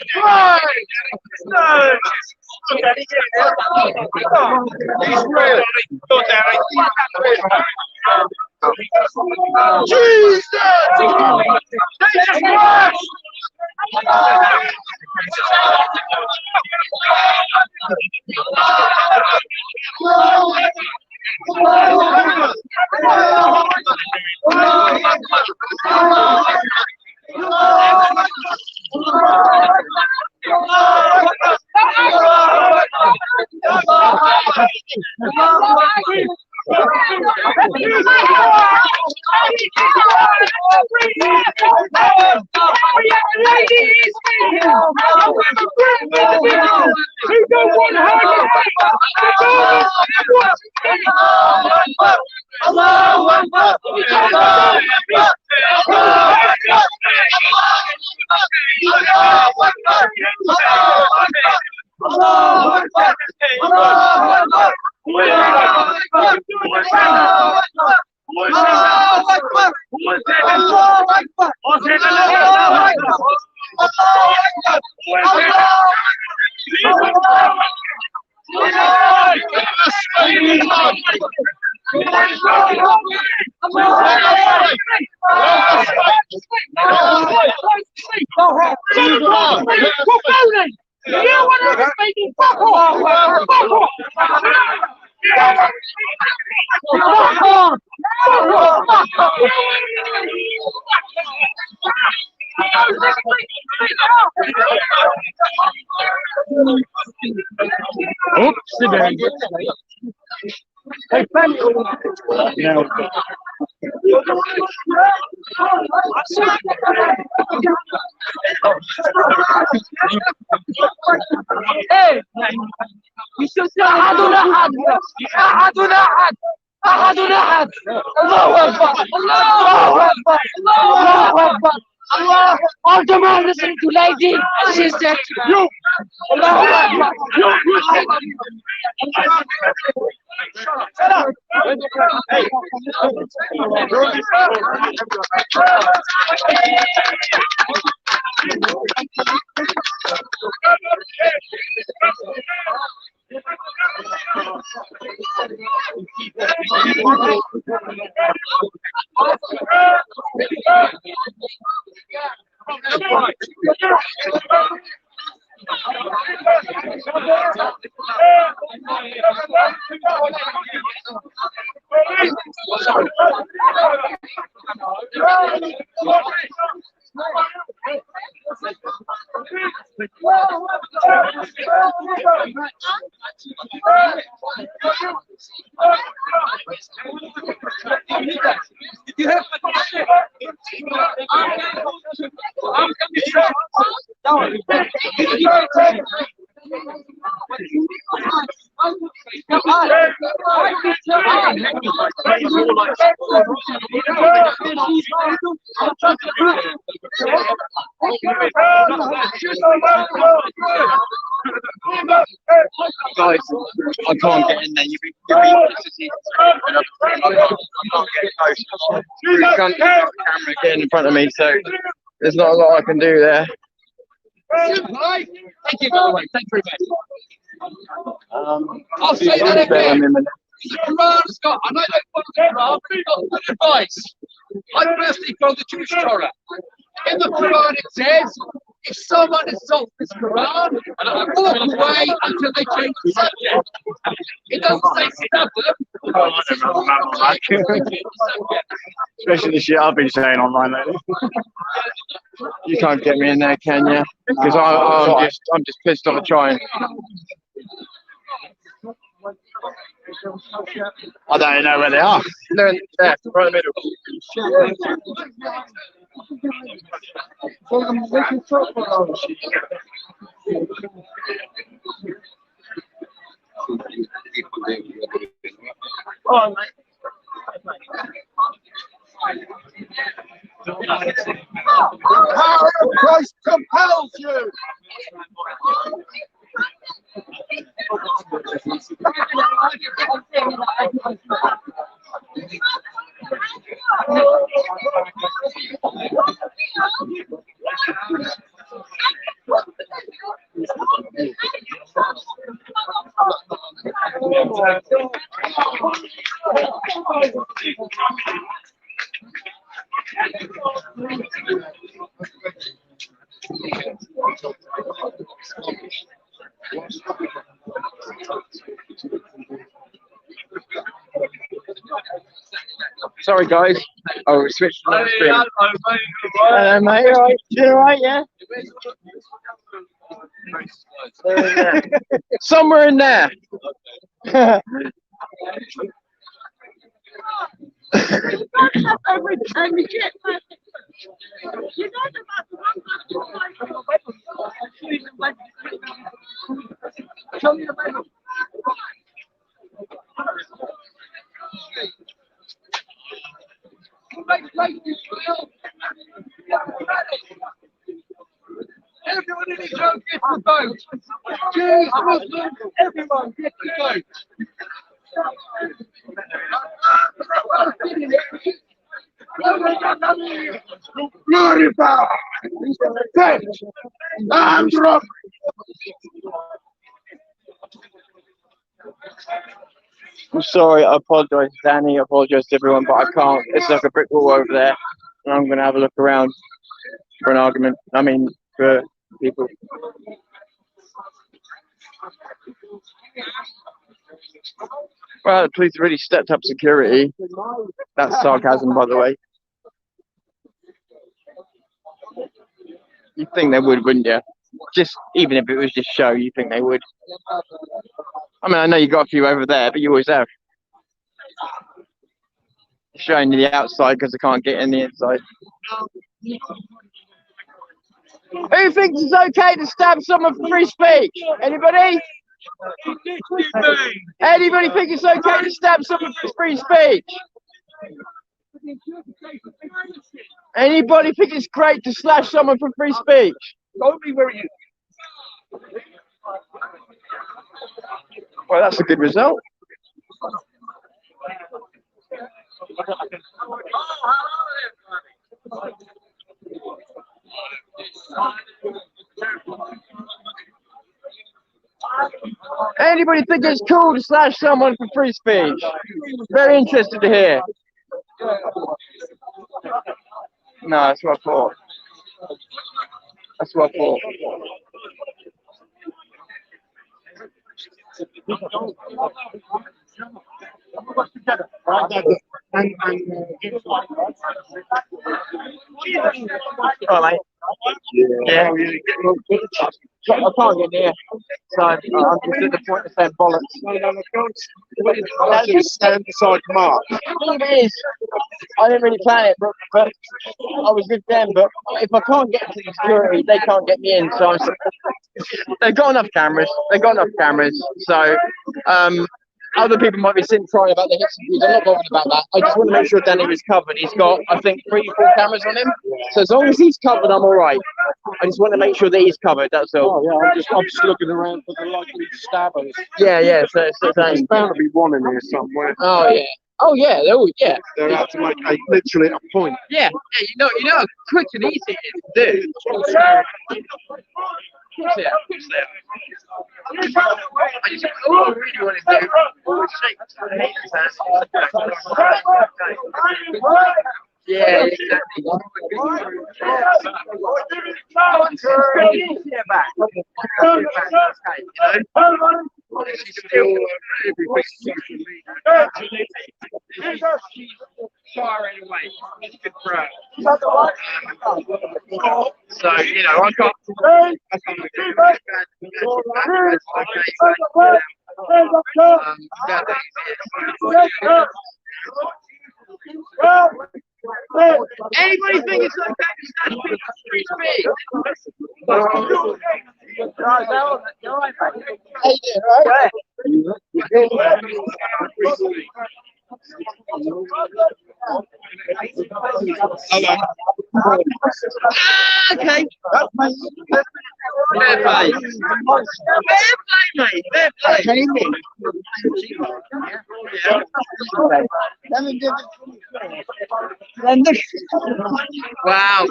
Hey, أحد أحد أحد أحد أحد أحد الله أكبر الله أكبر الله أكبر Allah, all the man listening to lady and sister, you, Allah Akbar, Guys, I can't get in there. You've been publicity. I can't get close. You can't get the camera getting in front of me, so there's not a lot I can do there. Thank you, by the way. Thank you very much. I'll say that again. The Quran has got, I know they follow the Quran, but it's got good advice. I personally follow the Jewish Torah. In the Quran it says, if someone insults this Quran, walk away until they change the subject. It doesn't say stop them. Especially the shit I've been saying online lately. You can't get me in there, can you? Because I'm just pissed off at trying. I don't even know where they are. They're in there, right in the middle. Oh, mate. The power of Christ compels you. Sorry, guys. Oh, we switched to live stream. Hello, mate. You alright? You alright? Yeah. Somewhere in there. Every time you get you know about the one show me the Bible. Everyone in Israel gets the vote. Jews, Muslims, everyone gets the vote. Glorify, theft, and robbery. I'm sorry, I apologise, Danny. I apologise to everyone, but I can't. It's like a brick wall over there, and I'm going to have a look around for an argument. I mean, for people. Well, the police really stepped up security. That's sarcasm, by the way. You'd think they would, wouldn't you? Just even if it was just show, you think they would? I mean, I know you got a few over there, but you always have. Showing you the outside because I can't get in the inside. Who thinks it's okay to stab someone for free speech? Anybody? Anybody think it's okay to stab someone for free speech? Anybody think it's great to slash someone for free speech? Only where you. Well, that's a good result. Anybody think it's cool to slash someone for free speech? Very interested to hear. No, that's what I thought. That's what I thought. Oh, mate. Yeah. I can't get near, so I'm just at the point of saying bollocks. That's just stand beside Mark. The thing is, I didn't really plan it, but I was with them. But if I can't get to the security, they can't get me in. So they've got enough cameras. So other people might be sitting crying about the hits and views. I'm not bothered about that. I just want to make sure Danny is covered. He's got, I think, 3 or 4 cameras on him. So as long as he's covered, I'm all right. I just want to make sure that he's covered. That's all. Oh, yeah, I'm just looking around for the likely stabbers. Yeah. So there's bound to be one in here somewhere. Oh yeah. Oh yeah. Oh yeah. They have to make literally a point. Yeah. You know how quick and easy it is to do. All I really want to do is shake the haters' hands. Yeah, exactly. She's still firing away. She's a good pro. So, you know, I can't anybody think it's okay to stand for free speech? Okay. Fair play. Fair play, mate. Fair play. Wow.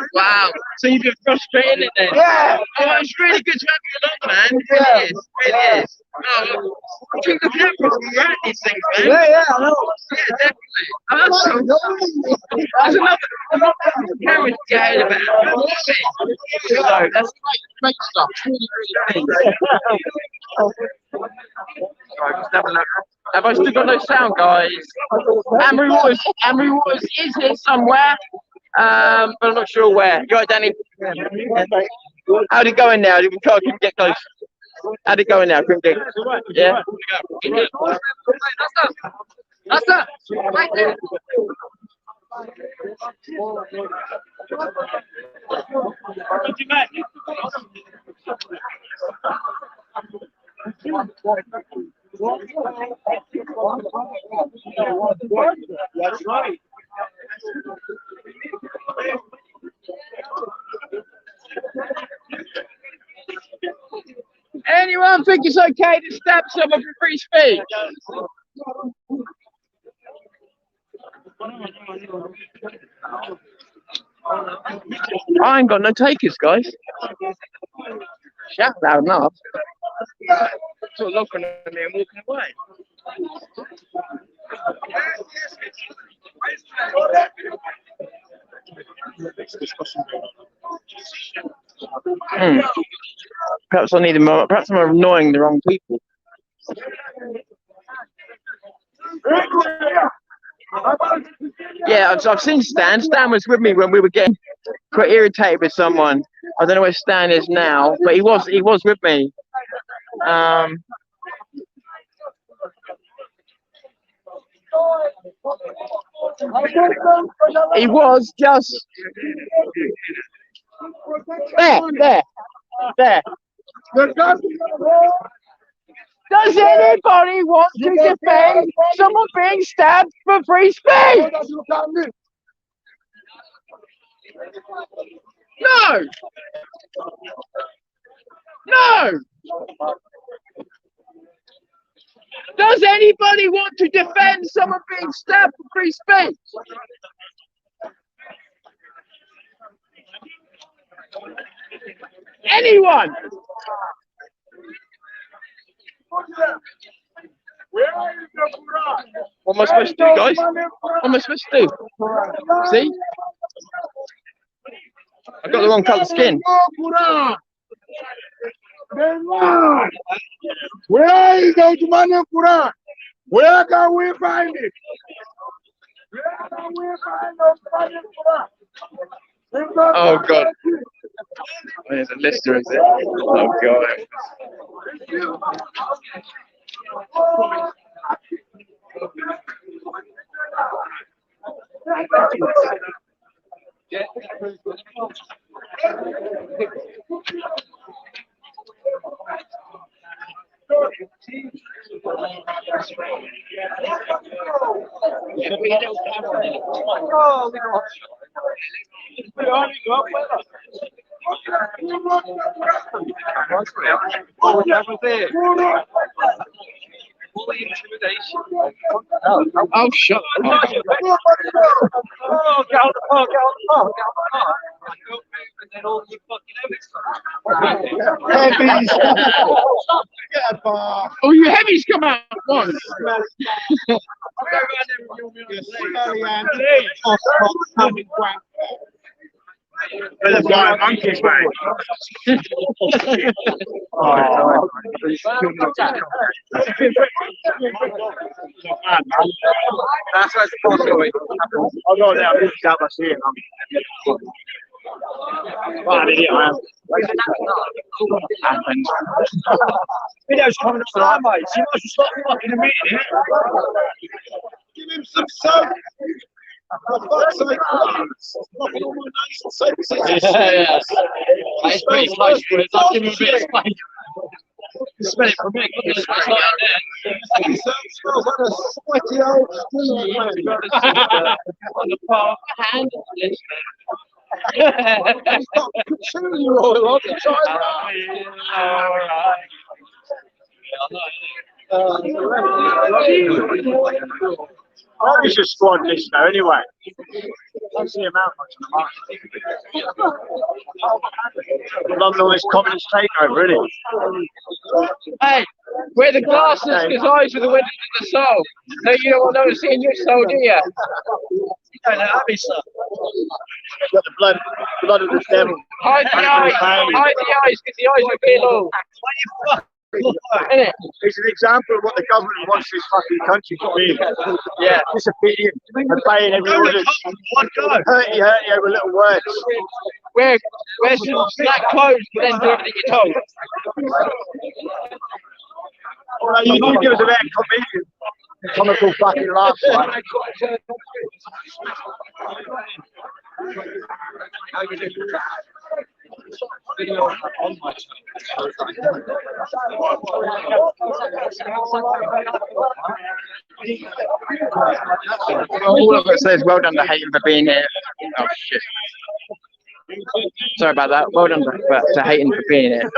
So you've been frustrated it then? Yeah. Oh, it's really good to have you along, man. It really is. Oh, keep the cameras around these things, man. Yeah, I know. Yeah, definitely. Oh, that's so there's another camera to get out about. So that's great stuff. Really good. Right, just have a look. Have I still got no sound, guys? Amory Waters is here somewhere, but I'm not sure where. You right, Danny? How'd it going now? Couldn't get close. How'd it going now? Couldn't get. Yeah. That's that. Right there. That's right. Anyone think it's okay to stab someone for free speech? I ain't got no takers, guys. Shout loud enough. Sort of looking at me and walking away. Perhaps I need them. Perhaps I'm annoying the wrong people. Yeah, I've seen Stan. Stan was with me when we were getting quite irritated with someone, I don't know where Stan is now, but he was with me. He was just there. Does anybody want to defend someone being stabbed for free speech? No! No! Does anybody want to defend someone being stabbed for free speech? Anyone? What am I supposed to do, guys? What am I supposed to do? See? I got the wrong colour skin. Where is the Ottoman Quran? Where can we find it? Where can we find the Ottoman Quran? Oh God. Oh, there's a lister, is it? Oh God. Oh, shut up. Oh, you heavies come out once. There's a giant monkeys, mate. That's what's possible. I'll go there. I'll just my seat. What an idiot I am. Happened. Video's coming up now, mate. So you might as well start fucking a meeting. Give him some soap. For fuck's sake, fucking all my nasal soap. Yeah. It's pretty close, but I'll give him a bit of space. You smell it from me. It smells like a sweaty old steam. On the far hand. It's got patchouli oil on it. Try that. I should squad this though, anyway. I don't see him out much in the market. London is communist takeover, isn't it? Hey, wear the glasses because eyes are the windows of the soul. No, you don't want to see in your soul, do you? You don't know how sir. Got the blood of the devil. Hide the eyes because the eyes reveal all. It's an example of what the government wants this fucking country to be. Yeah. Disobedient, obeying every order. Hurt you over little words. Wear some black clothes, but then do everything you're told. Although you do give us a bit of comedian. Comical fucking laugh. All of it says well done to Hayden for being here. Oh shit. Sorry about that. Well done to Hayden for being here.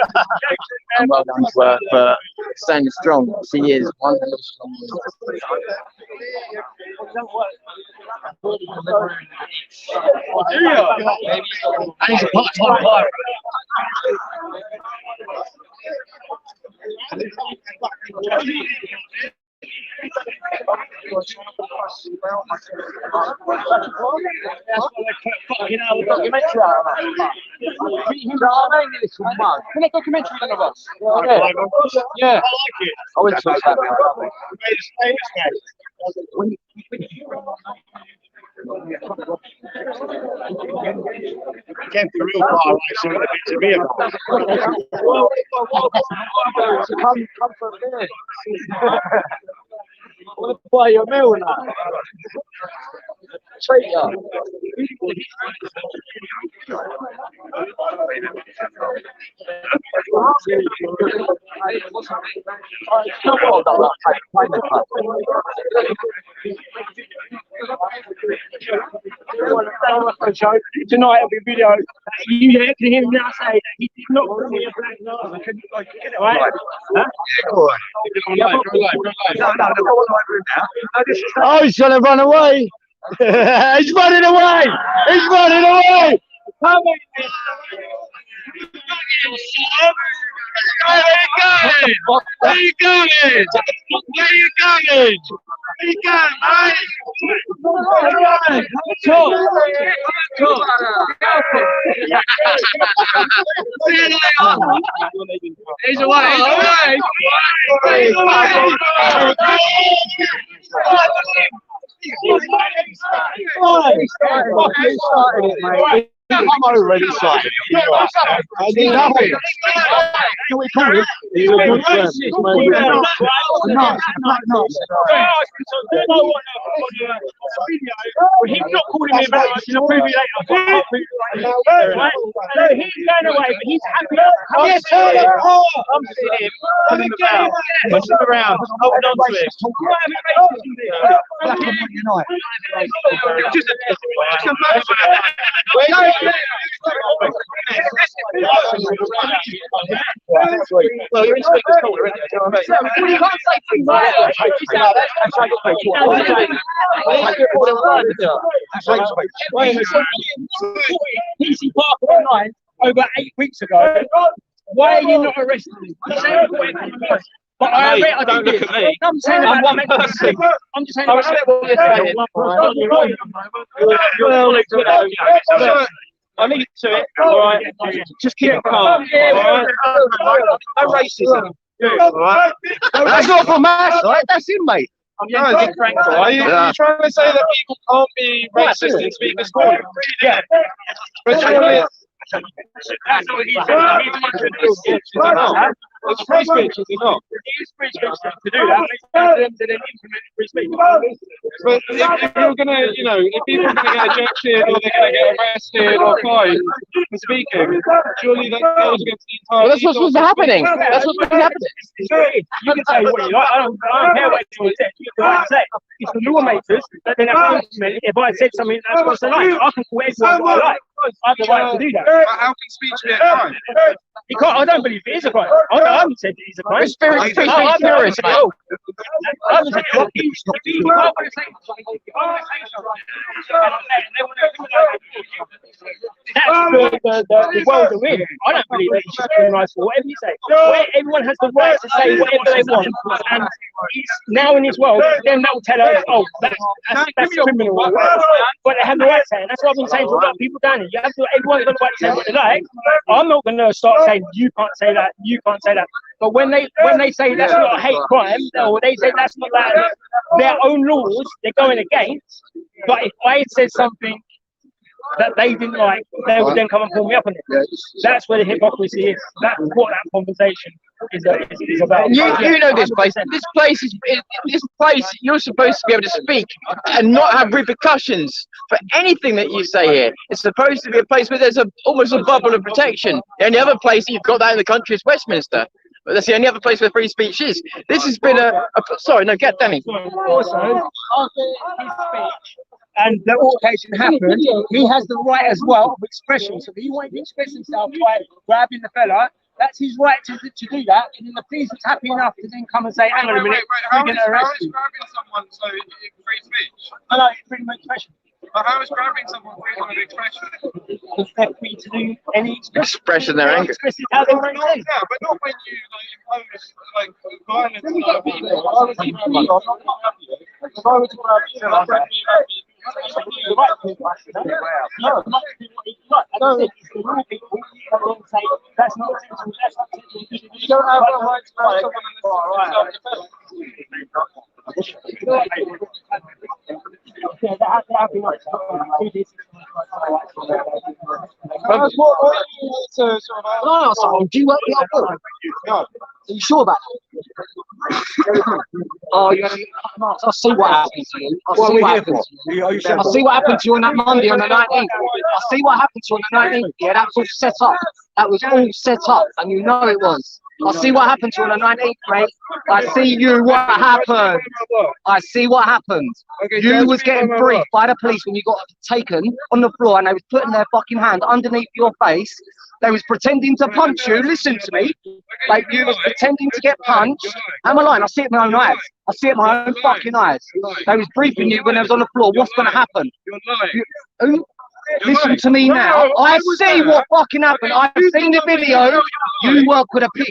And well done to her for staying strong. She is one hell of a strong And he's a part-time pirate. Yeah. I went to Again, the real bar right so the bit to be about. Come from there. I want to buy you a meal now. Treat you. Tonight will be video. You can hear him now say that he did not put me a black nose. Right? Huh? Yeah, go on. Oh, he's gonna run away! He's running away! He's running away! Come on, where are you going? Where are you going? Where are you going? Where you going, mate? Talk. He's away. He's away. I'm already started. I did nothing. Can we call him? He's a good friend. He's not calling me about it. He'll prove me later. So he's going away, but he's happy. I'm seeing him. I'm about. Pushing around. Hold on to him. Well, you're in speaker's corner, isn't it? You know what I mean? You can't say things like that. PC Park online over 8 weeks ago. Why are you not arrested? But I don't look at me. I'm saying about one person. I'm just saying about I leave it to it, alright? Just keep it calm, alright? No racism. Alright? That's not from us, right? That's him, mate. Are you trying to say that people can't be racist in speaker's corner? Yeah. But surely that's what he's saying. It's free speech, is it not? It is free speech to do that. It's for them to then implement free speech. But if you're gonna, if people are gonna get ejected or they're gonna get arrested or fined for speaking, surely that goes against the entire. Well, that's what's happening. That's what's happening. You can say what you like. I don't care what you say. You can say it's the lawmakers that then have to implement it. If I said something that's what's the like, I can call everyone what I like. I have the right to do that. How can speech be a crime? You can't, I don't believe it is a crime. I haven't said it is a crime. It's very serious, mate. I haven't said that's the world we're in. I don't believe that you should criminalise for whatever you say. Everyone has the right to say whatever they want. And now in this world, then that will tell us, oh, that's criminal. But they have the right to say it. That's what I've been saying to a lot of people down here. Everyone's got the right to say what they like. I'm not going to start saying you can't say that, you can't say that. But when they say that's not a hate crime, or they say that's not that, their own laws they're going against. But if I said something that they didn't like, they would then come and pull me up on it. That's where the hypocrisy is. That's what that conversation is about. You know this place. This place, you're supposed to be able to speak and not have repercussions for anything that you say here. It's supposed to be a place where there's almost a bubble of protection. The only other place you've got that in the country is Westminster. But that's the only other place where free speech is. This has been sorry, no, get Danny. Also, after his speech, and the altercation happened, he has the right as well of expression. So if he wanted to express himself by grabbing the fella, that's his right to do that. And then the police was happy enough to then come and say, hang on a minute, we're going to arrest you. How is grabbing someone so free speech? I like freedom of expression. But how is grabbing someone freedom of expression? Because they're free to do any expression their anger. How they want to say. Yeah, but not when you impose violence on other people. That's not you don't have a right to grab someone Yeah, that'd be nice. Do you work the old bill? No. Are you sure about that? Oh, you're gonna get marks. I'll see what happens to you. I'll see what happens. I'll see what happened to you on that Monday on the 19th. I'll see what happened to you on the 19th. Yeah, that was all set up. That was all set up, and you know it was. I see what happened to you on the 19th, mate. I see what happened. I see what happened. You was getting briefed by the police when you got taken on the floor, and they was putting their fucking hand underneath your face. They was pretending to punch you. Listen to me. Like, you was pretending to get punched. Am I lying? I see it with my own eyes. I see it with my own fucking eyes. They was briefing you when they was on the floor. What's going to happen? Listen to me now. I see what fucking happened. I've seen the video. You work with a pigs.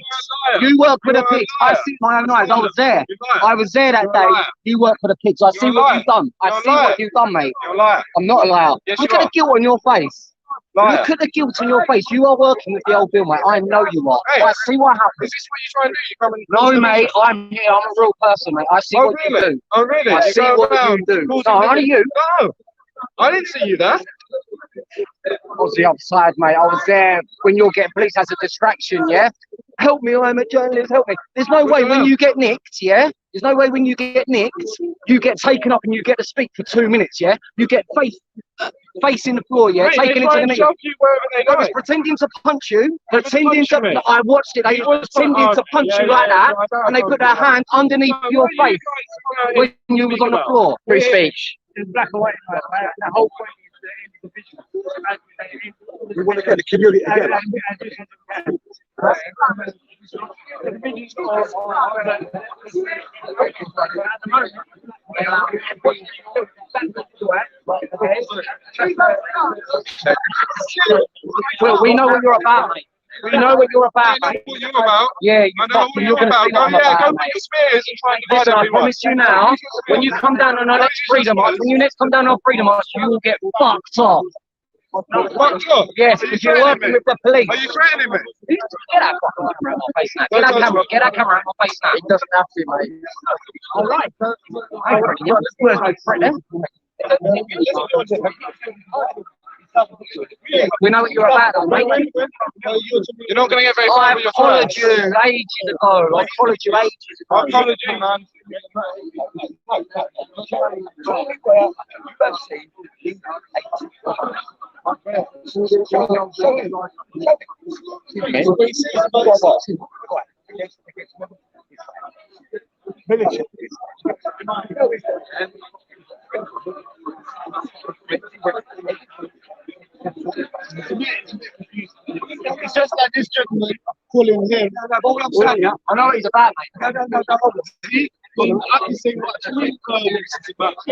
You work with a pigs. I see it with my own eyes. I was there. I was there that day. You work for the pigs. I see what you've done. I see what you've done, mate. I'm not a liar. Look at the guilt on your face. Look at the guilt on your face. You are working with the old Bill, mate. I know you are. I see what happens. Is this what you're trying to do? No, mate. I'm here. I'm a real person, mate. I see what you do. Oh, really? I see what you do. No, only you. No. I didn't see you there. I was the other side, mate. I was there when you're getting police as a distraction, yeah? Help me, I'm a journalist, help me. There's no way when you get nicked, yeah? There's no way when you get nicked, you get taken up and you get to speak for 2 minutes, yeah? You get facing the floor, yeah? Mate, taken into the meeting. They was pretending to punch you, pretending to, I watched it, they were pretending to punch you like that, and they put their hand underneath your face when you was on the floor. Free speech. In black and white, the whole point is the We want to get the community together. Well, we know what you're about, mate. We know what you're about, mate. What you're about? Yeah, you're going to see what I'm about. Go put your spears and try and divide everyone. I everyone. promise you now, when you come down on our next Freedom March, when you next come down on Freedom March, you will get fucked off. Fucked up? Yes, because you're working with the police. Are you threatening me? Get that fucking camera out my face now. Get that camera out my face now. It doesn't have to, mate. All right. I reckon you're no threat then. We know what you're about, mate. You're not going to get very far with your followed you ages ago. I followed you ages ago. I followed you, man. It's just that this gentleman calling him. I know what he's about, mate. I can say what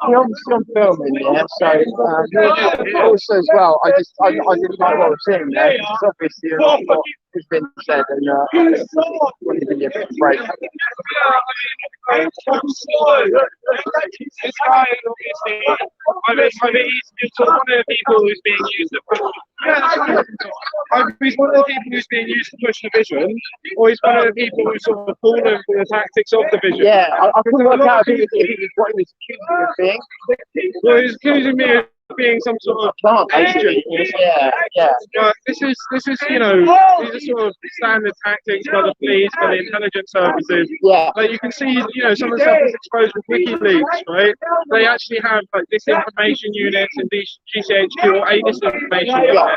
Obviously I'm filming, yeah, so also as well, I didn't like what I was seeing there, because obviously a lot what has been said, and wanted to give you a bit of a break. This guy, obviously, he's one of the people who's being used to push. He's one of the people who's being used to push the vision, or he's one of the people who sort of fallen for the tactics of the vision. Yeah, I couldn't work out if he was what he was accusing me of being. Well, he's accusing me of being some sort of plant agent. Yeah. But this is you know, these are sort of standard tactics by the police, by the intelligence services. Yeah. Like you can see, you know, some of the stuff that's exposed with WikiLeaks, right? They actually have like disinformation units and GCHQ or a disinformation unit,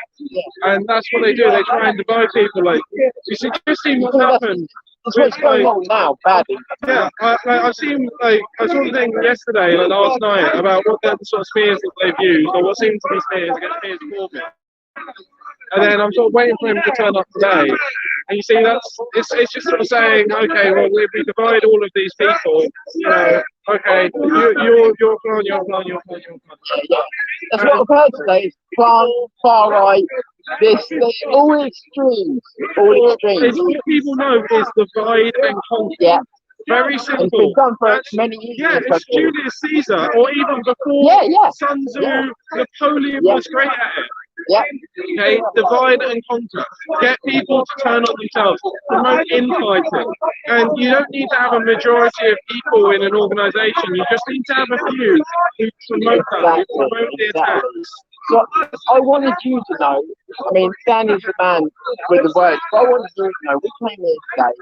and that's what they do. They try and divide people. Like you see, just see what's happened. That's what's going on now, badly. Yeah, I've seen, like, I saw a thing yesterday, like last night, about what the sort of smears that they've used, or what seems to be smears against Piers Morgan. And then I'm sort of waiting for him to turn up today. And you see, it's just sort of saying, okay, well, if we divide all of these people, you know, okay, you're clan, you're clan, you're clan, you're clan. That's what I've heard today, is clan, far right, all extremes. All extremes. What people know is divide and conquer. Yeah. Very And simple. it's been done for That's- many years. Yeah, in the it's country. Julius Caesar, or even before Yeah, yeah. Sun Tzu, Yeah. Napoleon Yeah. was great at it. Yeah. Okay, divide and conquer. Get people to turn on themselves. Promote infighting. And you don't need to have a majority of people in an organisation. You just need to have a few who promote that, who promote the attacks. So I wanted you to know, I mean, Danny's the man with the words, but I wanted you to know, we came here today.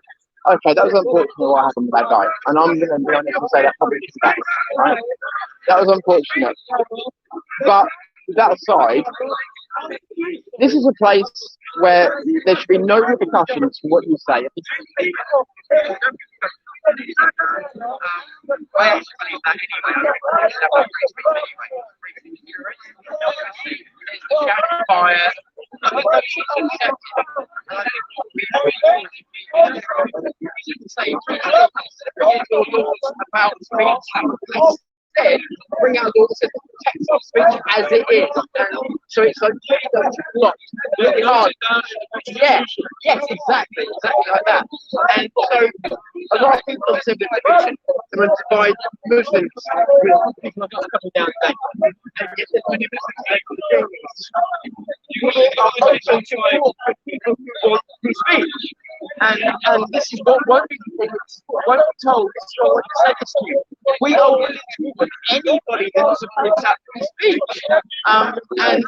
Okay, that was unfortunate what happened with that guy. And I'm going to be honest and say that probably was the case, right? That was unfortunate. But that aside, this is a place where there should be no repercussions for what you say. I actually believe that anyway. It's the shadow fire. About speech. Instead, bring out all the text of speech as it is. And so it's like blocked, really hard. Yeah, yes, exactly like that. And so a lot of people have said that division and divide Muslims with people coming down today. And yet there's many Muslims today who are doing this. We are open to people who want free speech. And this is what won't be told. This is what I want to say this to you. We are willing to work with anybody that supports that free speech. And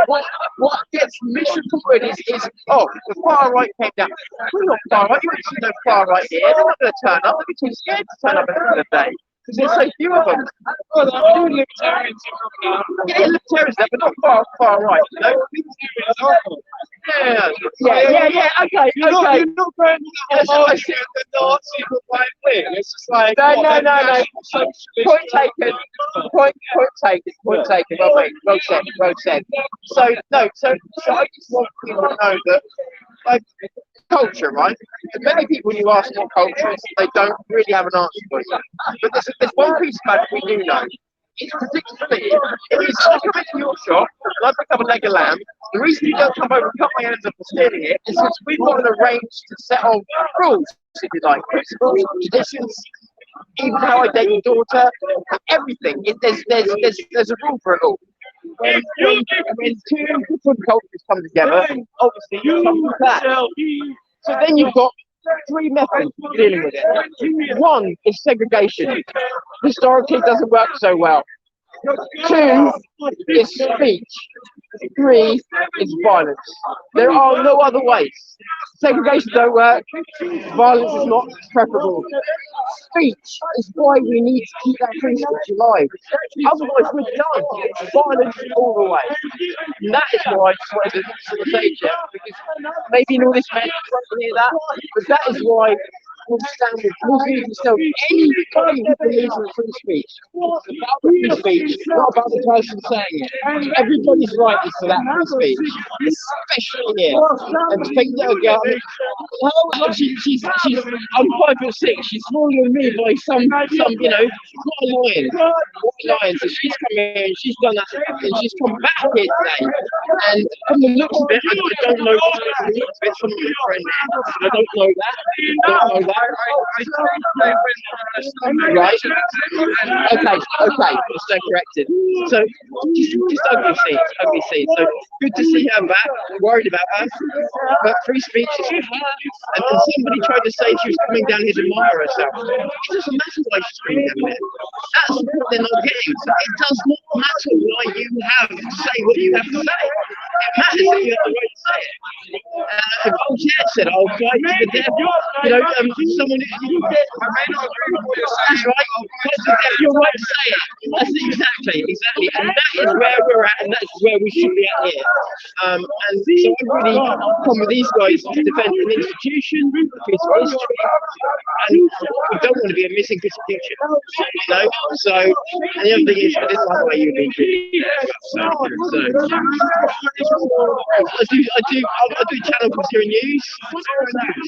what gets misreported is the far right came down. We're not far right. You ain't seen no far right here. They're not going to turn up. They'll be too scared to turn up at the end of the day. Because there's so few of them. Well, I'm doing libertarians. Yeah, libertarians there, but not far right. You know? Yeah. Okay. You're not going with that whole argument that Nazi were right wing. It's just like No. Point taken. Point taken. Well said. So I just want people to know that, like, culture, right? Many people, when you ask what culture is, they don't really have an answer for you. But there's one piece about it we do know. It's predictability. If you come into your shop and I pick up a leg of lamb, the reason you don't come over and cut my hands up for stealing it is because we've got an arranged set of rules, if you like, principles, traditions, even how I date your daughter, everything. There's a rule for it all. When two different cultures come together, obviously you come with that. So then you've got three methods of dealing with it. One is segregation. Historically, it doesn't work so well. Two is speech. Three is violence. There are no other ways. Segregation don't work. Violence is not preferable. Speech is why we need to keep that free speech alive. Otherwise, we're done. Violence all the way. And that is why I just wanted to sort of say it, because maybe in all this mess, you won't hear that, but that is why we'll stand with Muslims and still anybody who believes in free speech. It's about free speech, not about the person saying it. Everybody's right is for that free speech, especially here. And to think that a girl, I'm 5'6", she's smaller than me by some, you know, she's not a lion. So she's come here and she's done that, and she's come back here today. And from the looks of it, I don't know what the looks of it, some of my friends, I don't know that. Right. Okay. So corrected. So just ugly scenes. So good to see her back. Worried about her, but free speech is good. And somebody tried to say she was coming down here to admire herself. It doesn't matter why she's coming down here. That's what they're not getting. So it does not matter why you have to say what you have to say. It matters that you have the right to say it. If Voltaire said, "I'll fight to the death," you know, someone who that's right. You're right to say it. That's exactly. And that is where we're at, and that's where we should be at here. And so I really come with these guys to defend an institution, piece of history, and we don't want to be a missing piece of future. You know? So, and the other thing is, this is the way you've been treated. do a channel called Zero News.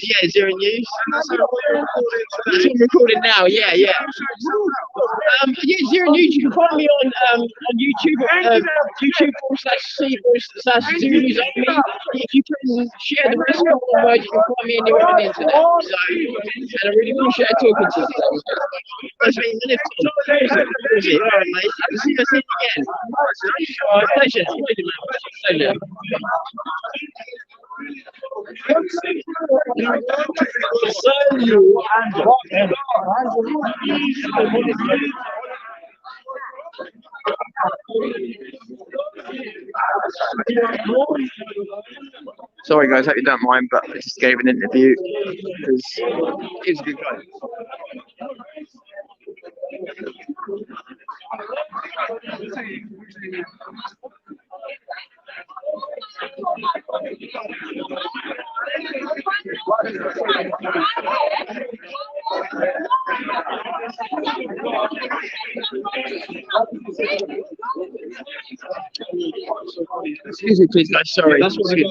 Yeah, Zero News. That's what I'm recording now. Yeah. Yeah, Zero News. You can find me on YouTube. YouTube.com/C/Zero News Army. If you can share the rest of the word, you can find me anywhere on the internet. So, and I really appreciate talking to you. That's been the lift on. All right, mate. I'll see you again. All right, pleasure. Pleasure. Sorry guys, hope you don't mind, but I just gave an interview because he's a good guy. Excuse me, please, guys. Sorry. Excuse me.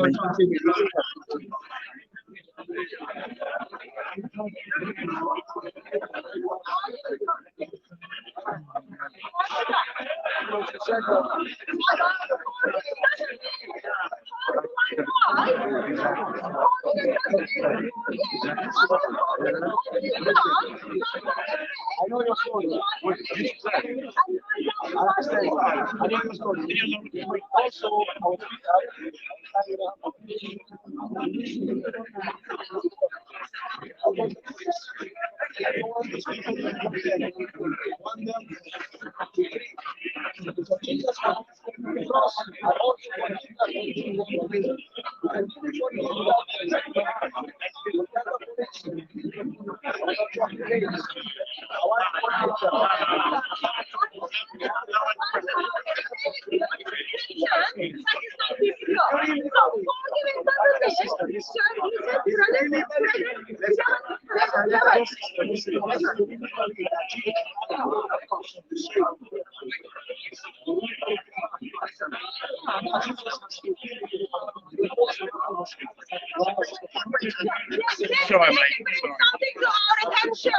Sorry, mate. Something to our attention.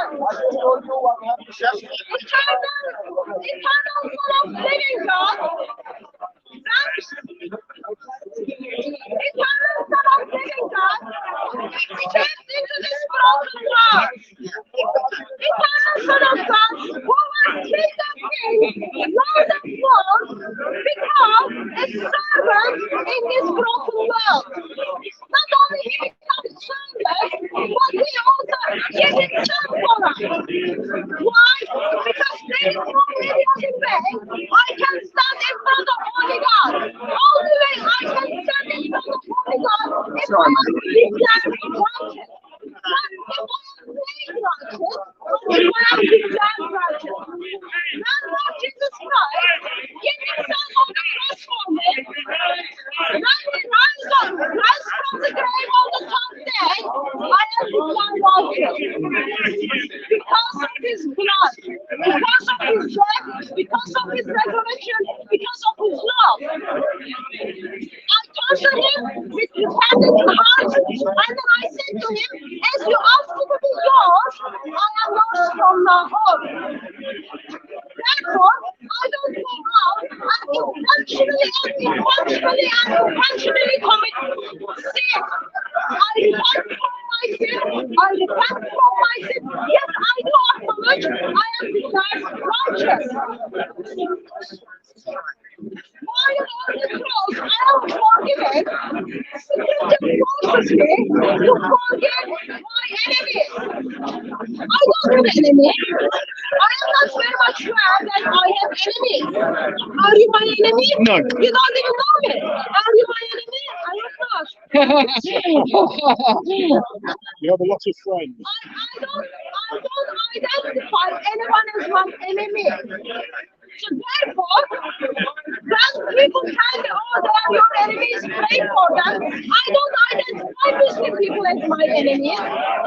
Eternal Son of Living God. Eternal Son of Living God. Stepped into this broken world. Eternal Son of God, who was King of Kings, Lord of Lords, become a servant in this broken world. Not only he becomes servant, but he also gives himself for us. Why? Because there is no any other way I can stand in front of Holy God. Only way I can stand in front of Holy God is when I declare righteous. Not if I am being righteous, but if I am declared righteous. Then Lord Jesus Christ gave himself on the cross for me. Then he rise from the grave on the third day. I am declared righteous. Because of his blood, because of his death, because of his resurrection, because of his love. I turned to him with repentant heart, and then I said to him, as you ask me to be yours, I am yours from now on. Therefore, I don't go out and intentionally commit sin. I repent from my sin. Yes, I do acknowledge I am declared righteous. While on the cross, I am forgiven. Scripture forces me to forgive my enemies. I don't have enemies. I am not very much aware that I have enemies. Are you my enemy? No. You don't even know me. Are you my enemy? I am not. You have a lot of friends. I don't identify anyone as my enemy. So therefore, when people tell me, oh, they are your enemies, pray for them, I don't identify Muslim people as my enemies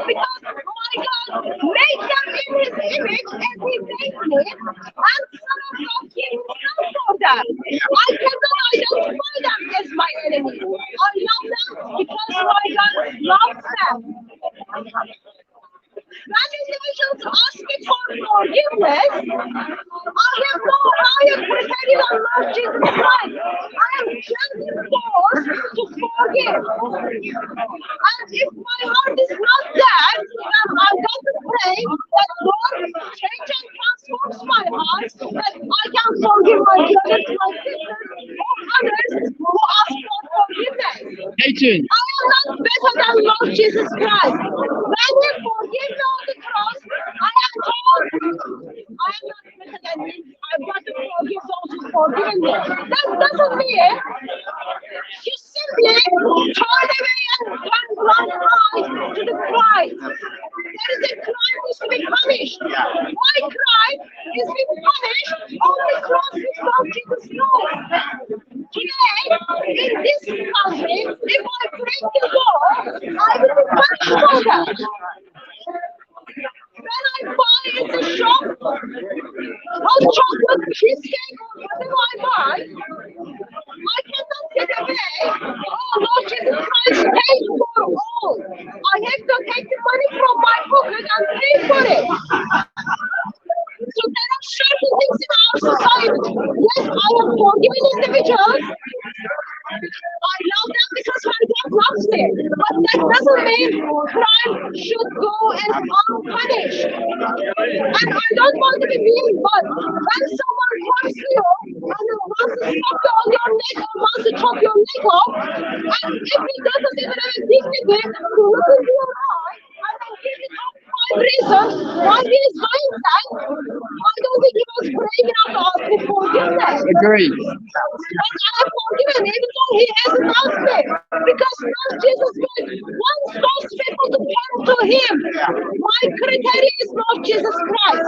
because my God made them in his image as he made me, and Son of God gave himself for them. I cannot identify them as my enemy. I love them because my God loves them. When individuals ask me for forgiveness, I have no higher criteria than Lord Jesus Christ. I am gently forced to forgive. And if my heart is not there, then I've got to pray that Lord change and transforms my heart, that I can forgive my brothers, my sisters, or others who ask for forgiveness. I am not better than Lord Jesus Christ. When He forgives me on the cross, I am told I am not better than Him. I've got to forgive those who forgiven me. That doesn't mean you simply turn away and turn blind eyes to the crime. There is a crime which is to be punished. My crime is being punished on the cross which Lord Jesus Christ. Today, in this country, if I break the law, I will be punished for that. When I buy in the shop hot chocolate cheesecake or whatever I buy, I cannot get away. Oh, Lord Jesus Christ paid for all. I have to take the money from my pocket and pay for it. So there are certain things in our society. Yes, I am forgiving individuals. I love them because my God loves me. But that doesn't mean crime should go as unpunished. And I don't want to be mean, but when someone hurts you and wants to stop you on your neck or wants to chop your neck off, and if he doesn't even have a dignity to look into your eye and then give it up 5 reasons why he is doing that, I don't think he was brave enough to ask me forgiveness. Agreed. And I have forgiven him even though he hasn't asked me. Because Lord Jesus Christ wants those people to come to him. My criteria is Lord Jesus Christ.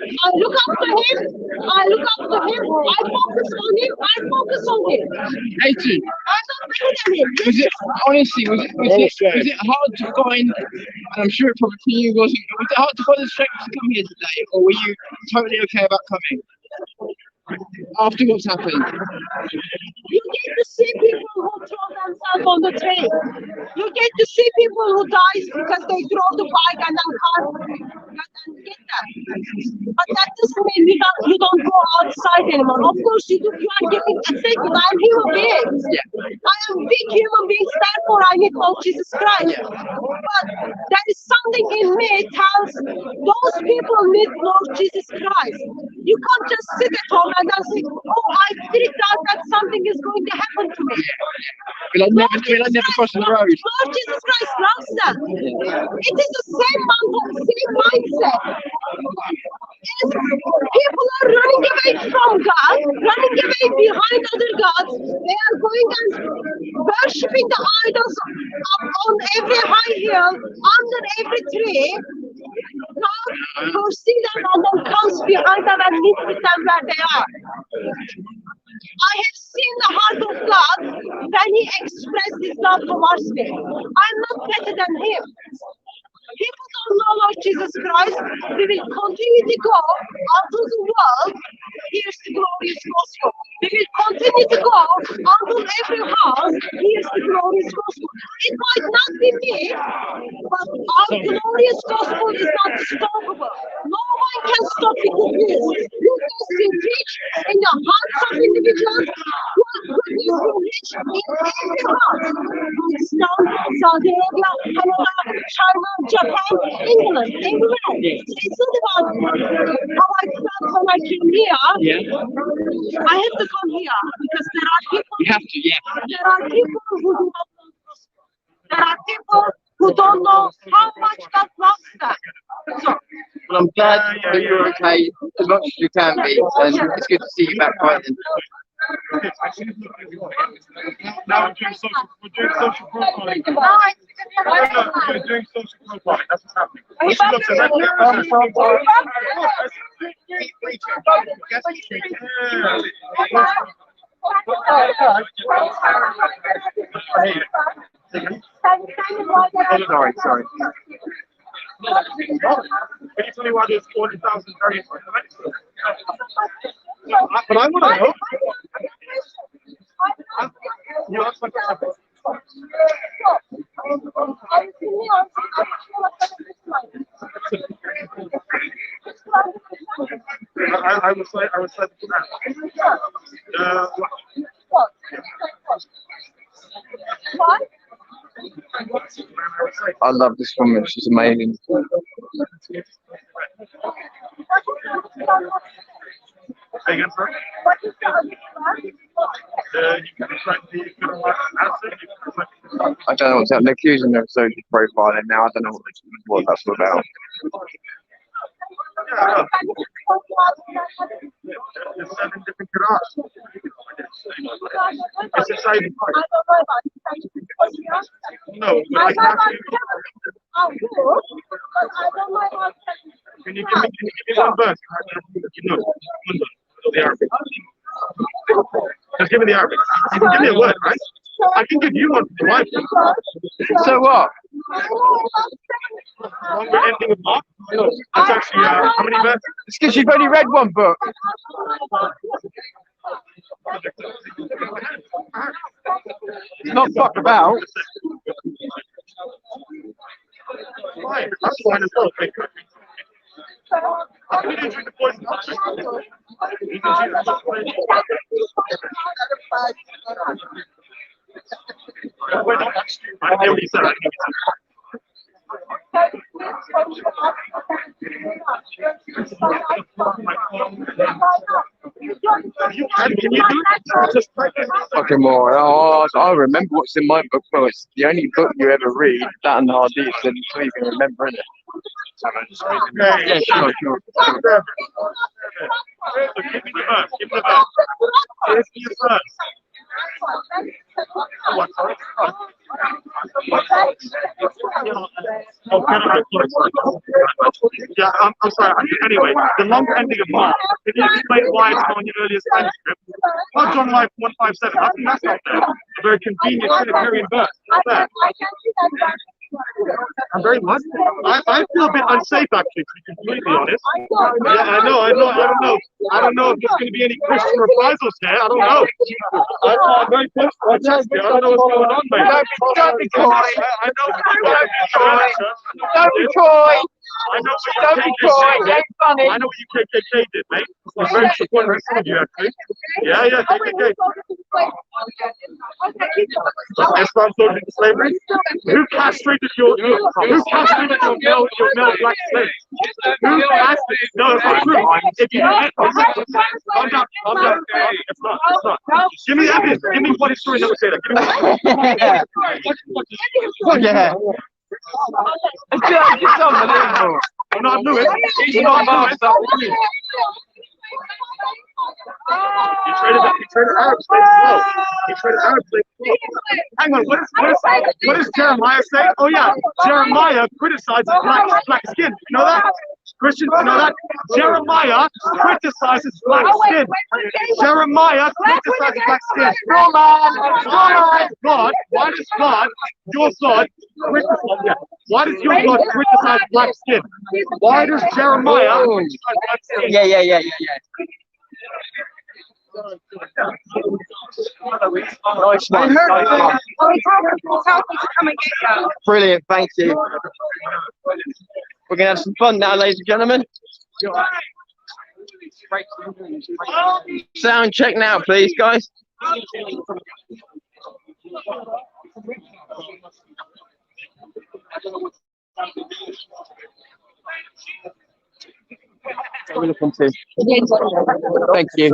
I look up to him. I look up to him. I focus on him. I focus on him. Nathan, I'm not better than him. was it honestly? Was it hard to find? And I'm sure it probably for you wasn't. Was it hard to find the strength to come here today, or were you totally okay about coming after what's happened? You get to see people who throw themselves on the train. You get to see people who die because they throw the bike and then can't get them. But that doesn't mean you don't go outside anymore. Of course you do. You are giving a statement. I'm human being. I am weak human beings. Therefore I need Lord Jesus Christ. But there is something in me tells those people need Lord Jesus Christ. You can't just sit at home and then say, oh, I freaked out that something is going to happen to me. We'll never cross the road. Lord Jesus Christ loves them. It is the same mindset. People are running away from God, running away behind other gods. They are going and worshipping the idols up on every high hill, under every tree. God foresees them and then comes behind them and meets with them where they are. I have seen the heart of God when He expressed His love towards me. I'm not better than Him. People don't know Lord Jesus Christ. We will continue to go until the world hears the glorious gospel. We will continue to go until every house hears the glorious gospel. It might not be me, but our glorious gospel is not stoppable. No one can stop it with this. You guys will reach in the hearts of individuals. Good news will reach in every heart. Pakistan, Saudi Arabia, Canada, China, Japan, England. It's not about how I felt when I came here. I have to come here because there are people. You have to, There are people who do not know the gospel. There are people who don't know how much God loves them. So, well, I'm glad that you're okay as much as you can be, and it's good to see you back fighting. Now we're doing social profiling. We're doing social profiling. That's what's happening. Sorry. Can you tell me why there's 40,000 variants? But I want to know. You ask my question. I would say What? I love this woman. She's amazing. Again, sir? I don't know what's happening. They're accusing her of social profiling now. I don't know what that's all about. There's 7 different Qur'ans. It's the same price. No, but I can ask you. Can you give me one verse? No, the Arabic. Just give me the Arabic. You can give me a word, right? I can give you one for the Bible. So what? One we're ending with Mark? No, that's actually how many verses? It's because you've only read one book. It's not fuck about. Fine, that's fine as well. How can you drink the poison? You can do that. Wait, no, I already said it. Can you do it? Just Fucking more. Oh, I remember what's in my book. Well, it's the only book you ever read. That and Hard Deeds, and so you can remember, innit? Yeah, sure. Give me the verse. Give me the verse. Give me the verse. What? Sorry? Yeah, I'm sorry. Anyway, the longer ending of Mark, if you explain why it's on your earliest manuscript, not John 157, I think that's not there. A very convenient Trinitarian verse. Not there. I'm very much. I feel a bit unsafe, actually, to be completely honest. Yeah, I don't know if there's going to be any Christian reprisals here. I don't know. I'm very close to my chest here. I don't know what's going on, mate. Don't be coy. I know. Don't be coy. I know Don't be coy. Ain't funny. I know what you KKK did, mate. I'm very supportive of you, actually. Yeah, KKK. Islam sold into slavery. Who castrated your male black slaves? Who castrated? No, it's not true. If you calm down. It's not. Give me the evidence. Give me what history never say that. Yeah. It's unbelievable. I'm not Lewis. He's not Lewis. He traded Arab slaves as well. Hang on, what does Jeremiah say? Oh yeah, Jeremiah criticizes black skin. You know that? Christians, you know that? Jeremiah criticizes black skin. Jeremiah criticizes black skin. God, why does God, your God, criticize? Why does your God criticize black skin? Why does Jeremiah criticize black skin? Yeah. I heard Brilliant, thank you. We're gonna have some fun now, ladies and gentlemen. Sound check now, please, guys. What are we looking to? Thank you.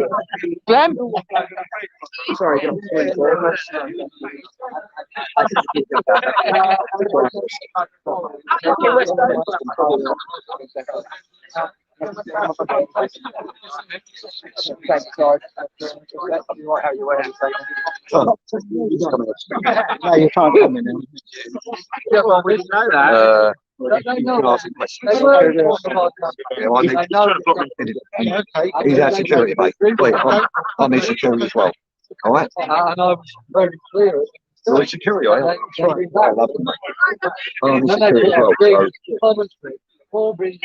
Glenn? Sorry, No, you can't come in. Yeah, well, we didn't know that. You can ask a question. He's our security, mate. Wait, I'm his security as well. All right? And I was very clear. You're his security, I am. I love him, mate. I'm his security as well. Or be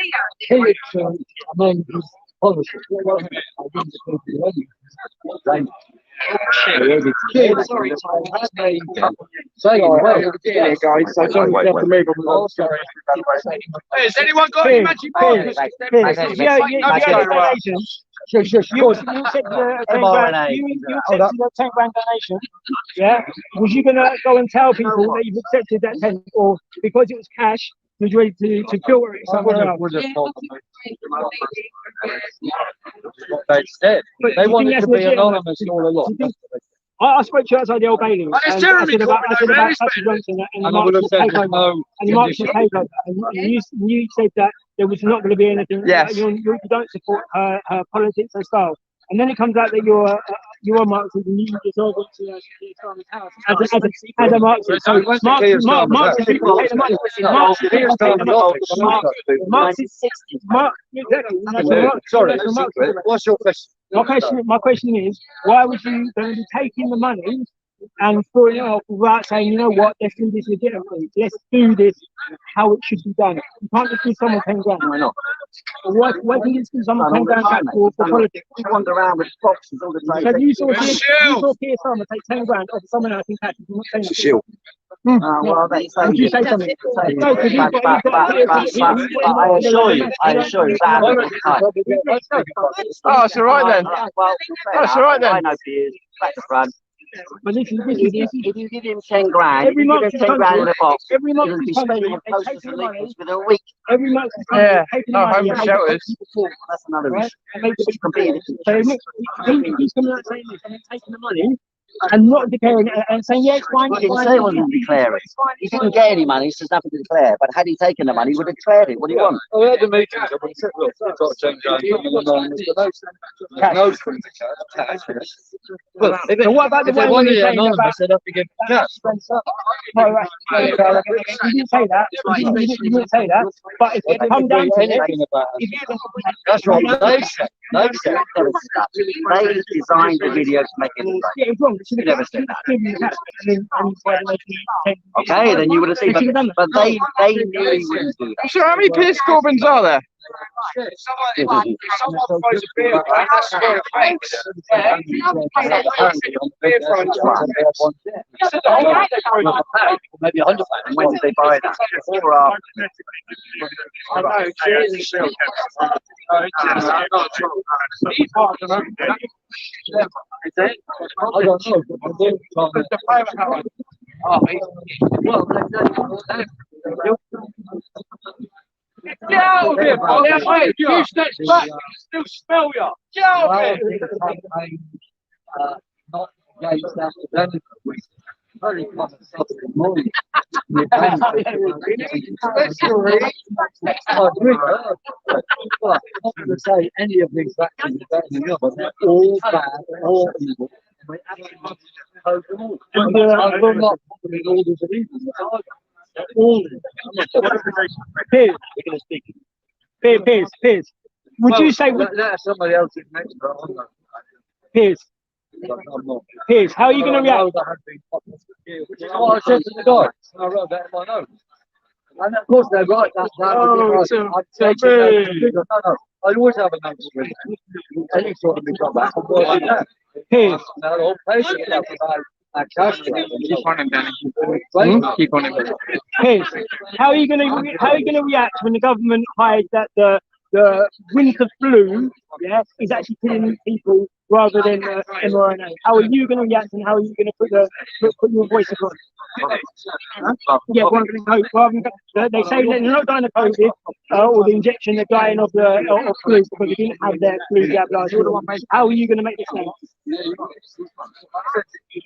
key to amend his policy. Sorry. Say guys, so John have to move on. Has anyone got any magic balls? You said the 10 grand. You accepted the 10 grand donation. Yeah. Was you gonna go and tell people that you've accepted that 10, or because it was cash, was you ready to filter it somewhere else? What they said. They wanted to be anonymous all along. I spoke to you outside the Old Bailey, and I said about Patrick Johnson and the Marxist takeover, and you said that there was not going to be anything. Yes. You don't support her politics or style, and then it comes out that you're Marxist and you just all went to Islamic house as a Marxist. So Marxist people take the money. Sorry, what's your question? My question is, why would you going to be taking the money and throwing it off without saying, you know what, let's do this legitimately, let's do this how it should be done? You can't just give someone 10 grand. Why not? Why can you just give someone 10 grand back for politics? We wander around with boxes all the time. So you saw Keir Starmer take 10 grand off someone else in cash. It's a shield. Well, would you say something? No, because I assure you that. Oh, it's all right then. Well, it's all right then. I know he is. That's fun. But if you give him 10 grand, every month 10 grand in a box, every month he'll be spending close to the weekends within a week. Every month, homeless shelters. That's another issue. He's coming out saying this, and taking the money and not declaring it and saying, yeah, it's fine. He didn't say he wasn't declaring. He didn't get any money, so there's nothing to declare. But had he taken the money, he would have declared it. What do you want? Oh, at the meetings, I would have said, look, we've got 10 grand. Well, so what about the way you're saying anonymous, they'd have to give cash. You didn't say that. You didn't say that. But if it come down to it, that's what they said. They designed the video to make it right. Yeah, it's wrong. You never said that. Okay, then you would have seen, but they knew he wouldn't do that. So how many Piers Corbins are there? Someone throws a beer, right? That's where it makes. Maybe 100. And when did they buy that? Before or after? I know, Jesus. Get out of here, bro! Wait, you steps back, still smell ya! Get out of here! Not engaged after that. Very common stuff in the morning. I'm not going to say any of these factions are better than the other. They're all bad, all evil. We absolutely oppose them all. I will not put them in orders of evil. All Piers. Would you say somebody else is next? Piers, how are you going to react? Which is what I said to the guy. I wrote that in my notes. And of course they're right. I always have a notes with any sort of become back. Piers. Now the whole place is about keep on him, Danny. Keep on him. Piers, how are you going to react when the government hides that the winter flu, is actually killing people rather than mRNA? How are you going to react, and how are you going to put your voice across? Yeah, rather than they say they're not dying of COVID or the injection, they're dying of flu because they didn't have their flu jab last year. How are you going to make this thing?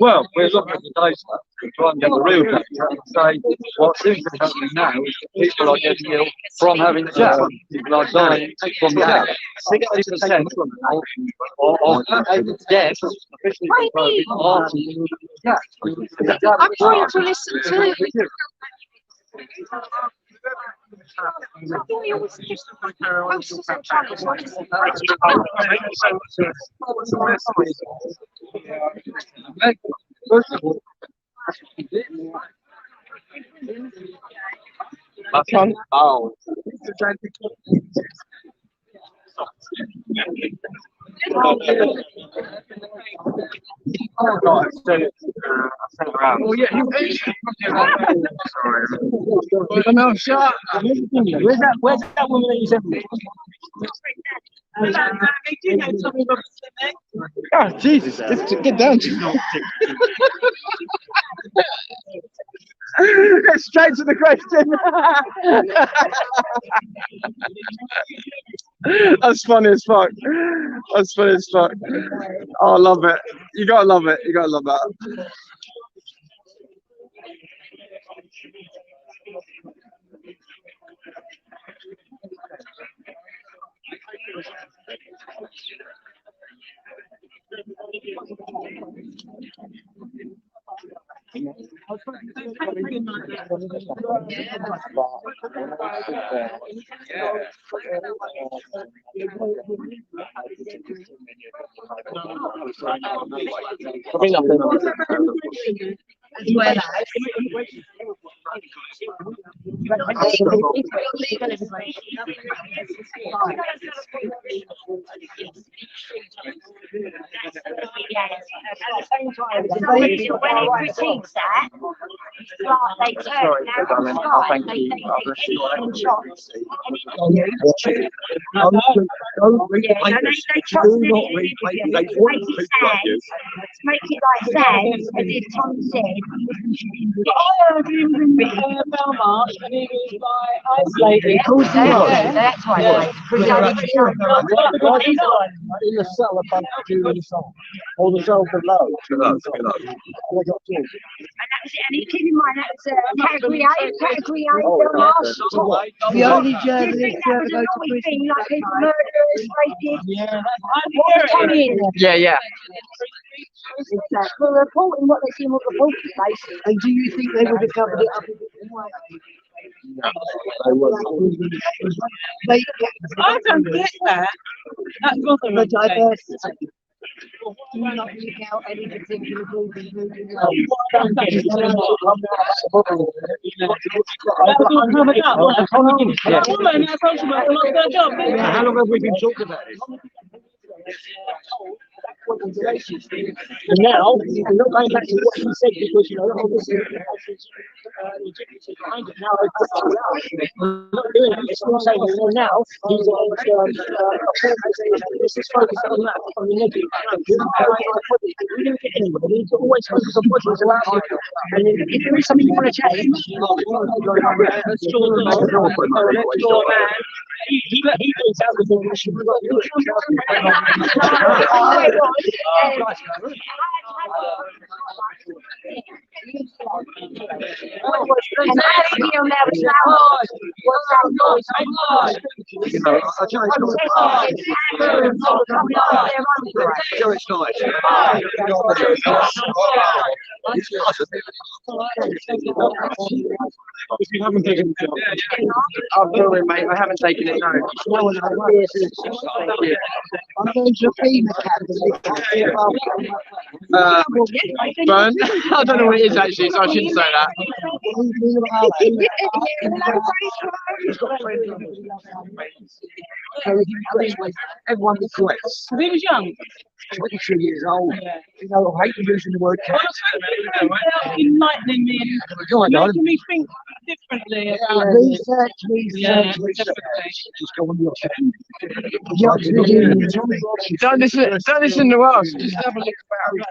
Well, we're looking at the data to try and get the real data and say what seems to be happening now is that people are getting ill from having the jab. People are dying from the jab. 60% of deaths officially are from the jab. I'm trying to listen to it. First of all, Oh God, I've sent it around. Oh yeah, sorry. No, shut. Where's that woman that you sent me? Oh Jesus! Get down to straight to the question. That's funny as fuck. That's funny as fuck. Oh, I love it. You gotta love it. You gotta love that. Probably nothing. Make it like that, as if Tom said. Belmarsh, and he was like isolated. That's why. In the cellar, but during the song, or the soul below. And that was it. And keep in mind that was category 8, Belmarsh. The only journalist That was an always thing, like people murderers, rapists. Yeah. We're reporting what they see in what reporters say. And do you think they would have covered it up? I don't get that. That wasn't The diversity. Do not pick out any particular group, including That was all covered up. That woman, that social worker, lost her job. How long have we been talking about this? And now we're not going back to what he said because obviously behind it now. We're not doing it. It's not saying now he's this is focused on that on the negative. We didn't get anywhere. We need to always focus on what is around you. And if there is something you want to change, Let's draw man. he thinks out the thing we should not do it. If you haven't taken it, I'll do it, mate. I haven't taken it. No. I'm going to be the Burn? I don't know what it is actually, so I shouldn't say that. Everyone regrets. He was young. 22 years old. You know, I hate using the word cat. Enlightening me and making me think differently. research. Just go on your channel. Don't listen to us. Just have a look about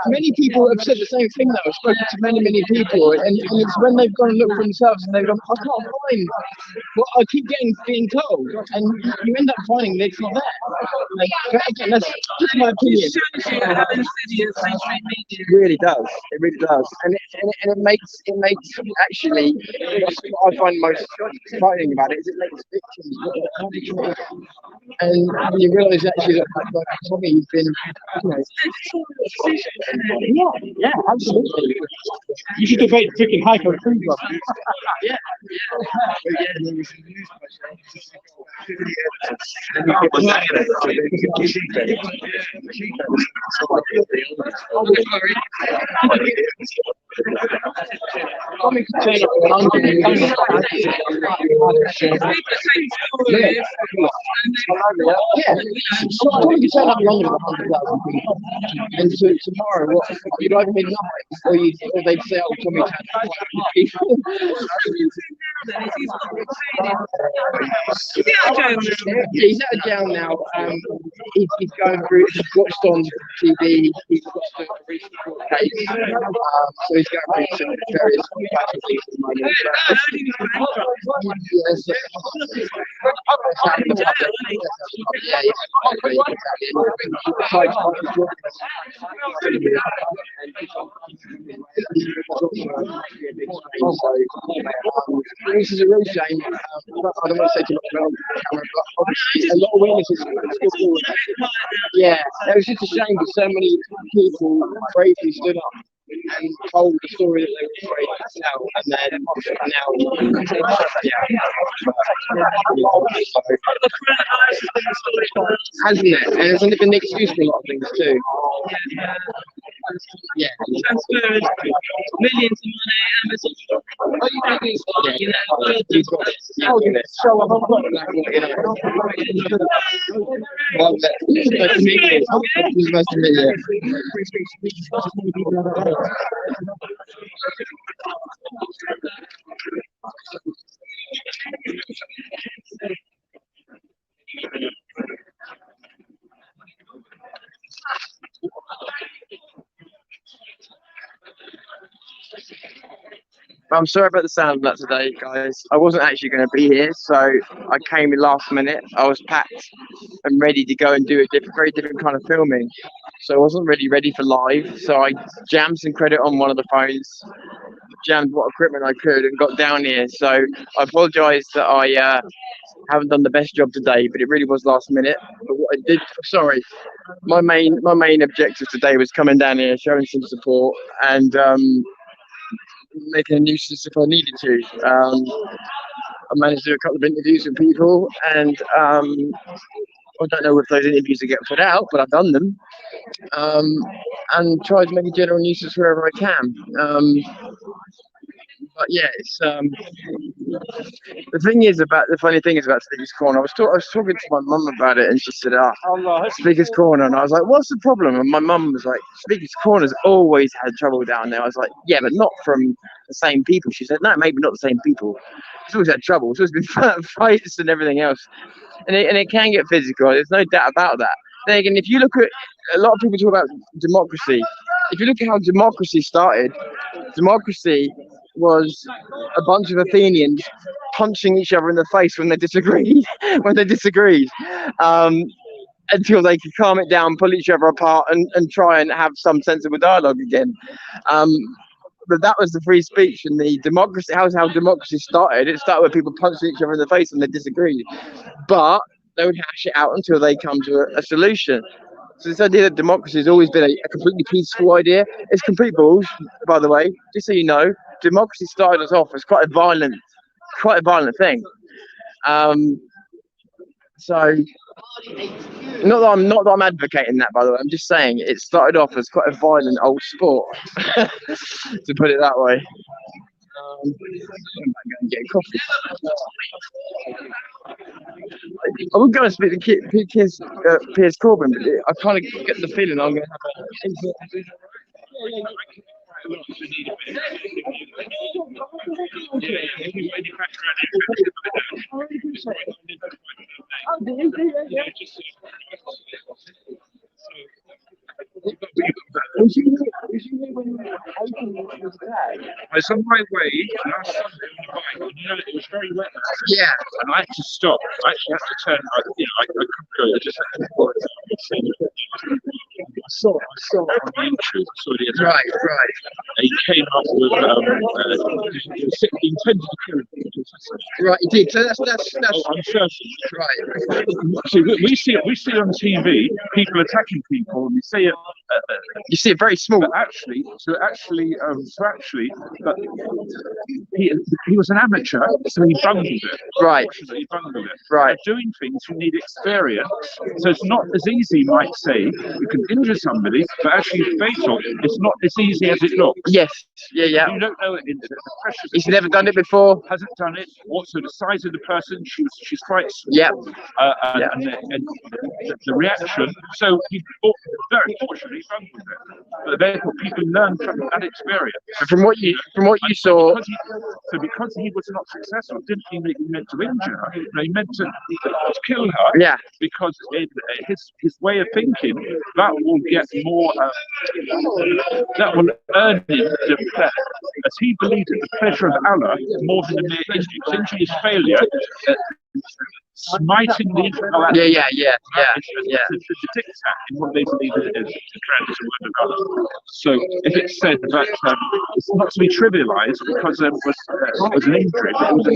Many people have said the same thing though. I've spoken to many people, and it's when they've gone and looked for themselves and they've gone, I can't find what I keep being told, and you end up finding that it's not there. But again, that's just my opinion. It really does. It really does, and it makes actually what I find most frightening about it is it makes victims look at and you realise actually that like Tommy, you've been, yeah, absolutely. You should debate freaking Hypo Food Club. Yeah. Comics turn up in London. Yeah. So comics turn up in London with 100,000 people. And so tomorrow, what you'd either be nothing, or they'd say, "Oh, Tommy turned up 500 people." He's out of jail now. He's going through. He's watched on TV. He's watched a recent court case. So he's going through some various casualties at the moment. This is a real shame. I don't want to say too much about the camera, but obviously a lot of witnesses still forward. Yeah, it was just a shame that so many people bravely stood up and told the story that they were afraid to tell, and then now, hasn't it? And hasn't it been the excuse for a lot of things too? Yeah. Transfers millions of money, I'm sorry about the sound of that today, guys. I wasn't actually going to be here, so I came in last minute. I was packed and ready to go and do a very different kind of filming. So I wasn't really ready for live. So I jammed some credit on one of the phones, jammed what equipment I could, and got down here. So I apologise that I haven't done the best job today, but it really was last minute. But what I did, sorry, my main objective today was coming down here, showing some support, and making a nuisance if I needed to. I managed to do a couple of interviews with people, and I don't know if those interviews will get put out, but I've done them, and tried to make a general nuisance wherever I can. But yeah, it's the funny thing is about Speaker's Corner. I was talking to my mum about it, and she said, Speaker's Corner, and I was like, what's the problem? And my mum was like, Speaker's Corner's always had trouble down there. I was like, yeah, but not from the same people. She said, no, maybe not the same people. It's always had trouble. It's always been fights and everything else, and it can get physical. There's no doubt about that. Then again, if you look at a lot of people talk about democracy. If you look at how democracy started, democracy was a bunch of Athenians punching each other in the face when they disagreed, until they could calm it down, pull each other apart, and try and have some sensible dialogue again. But that was the free speech and the democracy. How democracy started. It started with people punching each other in the face when they disagreed, but they would hash it out until they come to a solution. So this idea that democracy has always been a completely peaceful idea, it's complete bullshit, by the way. Just so you know, democracy started us off as quite a violent thing. So not that I'm advocating that, by the way. I'm just saying it started off as quite a violent old sport, to put it that way. I'm going to get coffee. I would go and speak to Piers Corbyn, but I kind of get the feeling I'm going to have I was on my way last Sunday on the bike, and it was very wet. Yeah. And I had to stop. I actually had to turn. I couldn't go. I just had to go. I saw on YouTube. I saw the attack. Right. He came up with he intended to kill Right, indeed. So that's right. See, we see it on TV. People attacking people, and we see it. You see it very small. But actually, he was an amateur, so he bungled it. Right. He bungled it. Right. But doing things, you need experience. So it's not as easy, you might say. You can injure somebody, but actually fatal. It's not as easy as it looks. Yes. Yeah. You don't know it. The pressure. He's never done it before. Hasn't done it. Also, the size of the person. She's quite. Yeah. And the reaction. So he very fortunately bungled it. But therefore, people learn from that experience. But from what you saw, because he was not successful, didn't mean that he meant to injure her. He meant to kill her. Yeah. Because in his way of thinking, that will get more. That will earn him the pleasure, as he believed it, the pleasure of Allah more than the mere injury. Injury is failure. Smiting the yeah. It's a dictat in what they believe it is. The trend is a word of God. So if it's said that it's not to be trivialized because there was an injury, but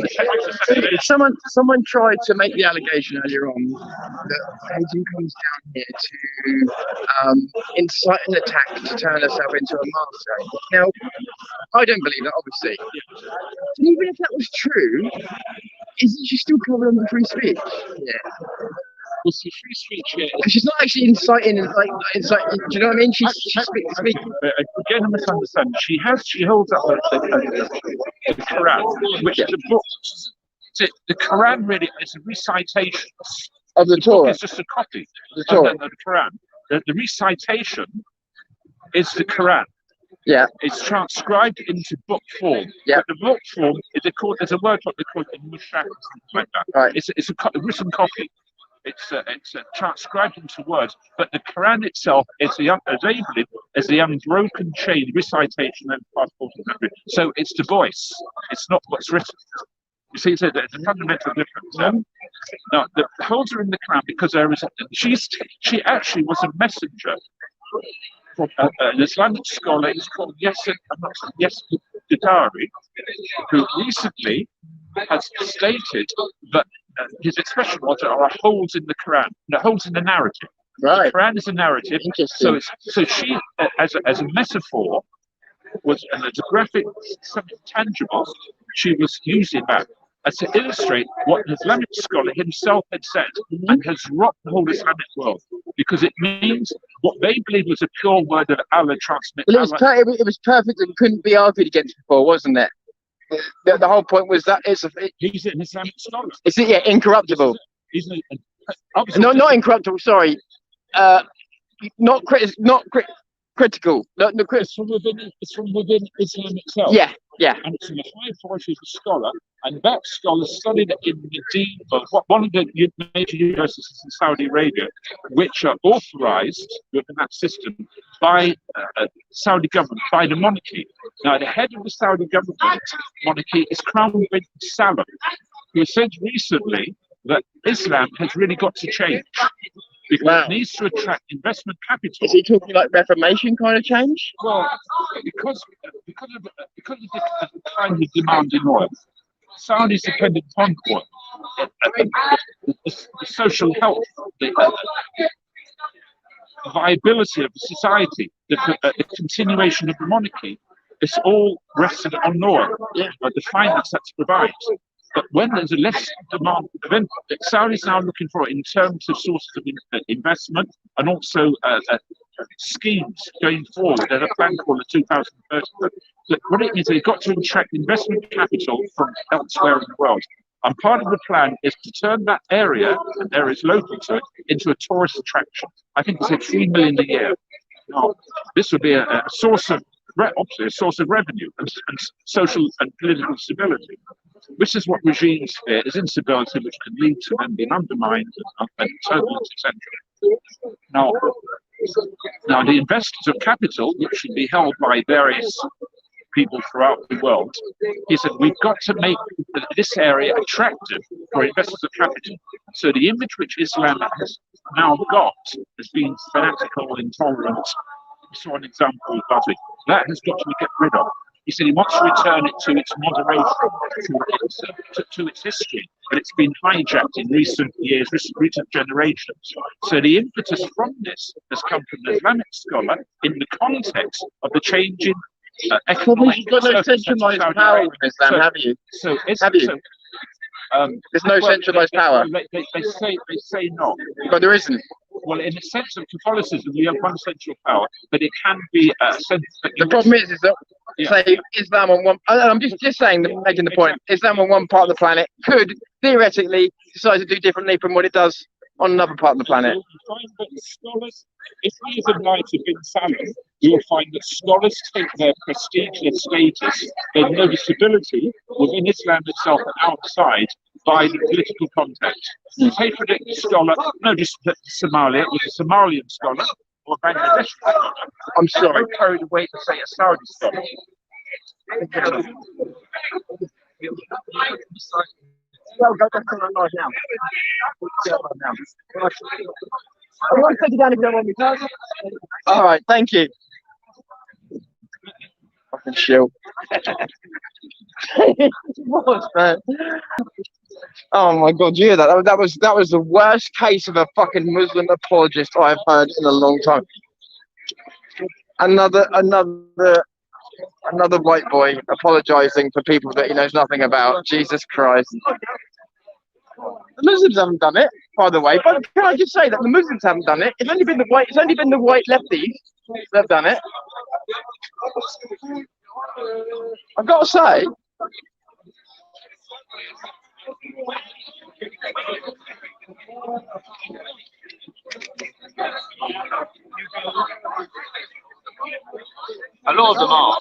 it was someone tried to make the allegation earlier on that Agent comes down here to incite an attack to turn herself into a martyr. Now, I don't believe that, obviously. And even if that was true, isn't she still covered under free speech? Yeah. Well, see, free speech, yeah. She's not actually inciting, do you know what I mean? She's speaking. Again, a misunderstanding. She holds up the Quran, which is a book. The Quran really is a recitation of the Torah. It's just a copy of the Quran. The recitation is the Quran. Yeah. It's transcribed into book form. Yeah. But the book form, there's a word what they call it, mushaf, or something like that. Right. It's a written copy. It's transcribed into words. But the Quran itself is labeled as the unbroken chain recitation of the past 1400. So it's the voice. It's not what's written. You see, there's a fundamental difference. Now, the holds are in the Quran because there is. She actually was a messenger. An Islamic scholar is called Yasser Qadari, who recently has stated that his expression was there are holes in the Quran, holes in the narrative. Right. The Quran is a narrative, so she, as a metaphor, was as a graphic, something tangible. She was using that as to illustrate what an Islamic scholar himself had said and has rocked the whole Islamic world, because it means what they believe was a pure word of Allah transmitted. Well, it was perfect and couldn't be argued against before, wasn't it? The whole point was that he's an Islamic scholar. Is it? Yeah, incorruptible. Not incorruptible. Sorry, not critical. It's from within Islam itself. Yeah. And it's in the high authority of a scholar, and that scholar studied in Medina, one of the major universities in Saudi Arabia, which are authorized within that system by Saudi government, by the monarchy. Now, the head of the Saudi government monarchy is Crown Prince Salman, who said recently that Islam has really got to change. Because it needs to attract investment capital. Is he talking like Reformation kind of change? Well, because of the kind of demand in oil, Saudi's dependent on oil. The social health, the viability of the society, the continuation of the monarchy, it's all rested on oil, the finance that's provided. But when there's a less demand, then Saudi's now looking for it in terms of sources of investment and also schemes going forward. There's a plan called the 2030. But what it means, they've got to attract investment capital from elsewhere in the world. And part of the plan is to turn that area, and there is local to it, into a tourist attraction. I think it's $3 million a year. Now, this would be a source of, obviously, a source of revenue and social and political stability. This is what regimes fear, is instability, which can lead to them being undermined and turbulence, etc. Now, the investors of capital, which should be held by various people throughout the world, he said, we've got to make this area attractive for investors of capital. So the image which Islam has now got as being fanatical, intolerant, we saw an example last week, that has got to be get rid of. He said he wants to return it to its moderation, to its history, but it's been hijacked in recent years, recent generations. So the impetus from this has come from an Islamic scholar in the context of the changing economic. You've got no centralised power with Islam, have you? So have you? There's no centralised power. They say not. But there isn't. Well, in the sense of Catholicism, you have one central power, but it can be a sense that the problem is that say Islam on one. I'm just saying, making the point. Islam on one part of the planet could theoretically decide to do differently from what it does on another part of the planet. You find that scholars, if these are light of bin Salem, you'll find that scholars take their prestige, their status, their noticeability within Islam itself and outside by the political context. So take a scholar, no, just Somalia, was a Somalian scholar or a Bangladeshi scholar. I'm sorry. Carried away to say a Saudi scholar. Well, go back to the line now. I want to take you down if you don't want me to. All right, thank you. Fucking shield. What, man? Oh my God, you hear that? That was the worst case of a fucking Muslim apologist I've heard in a long time. Another white boy apologising for people that he knows nothing about. Jesus Christ. The Muslims haven't done it, by the way. But can I just say that the Muslims haven't done it? It's only been the white lefties that have done it. I've got to say. A lot of them are.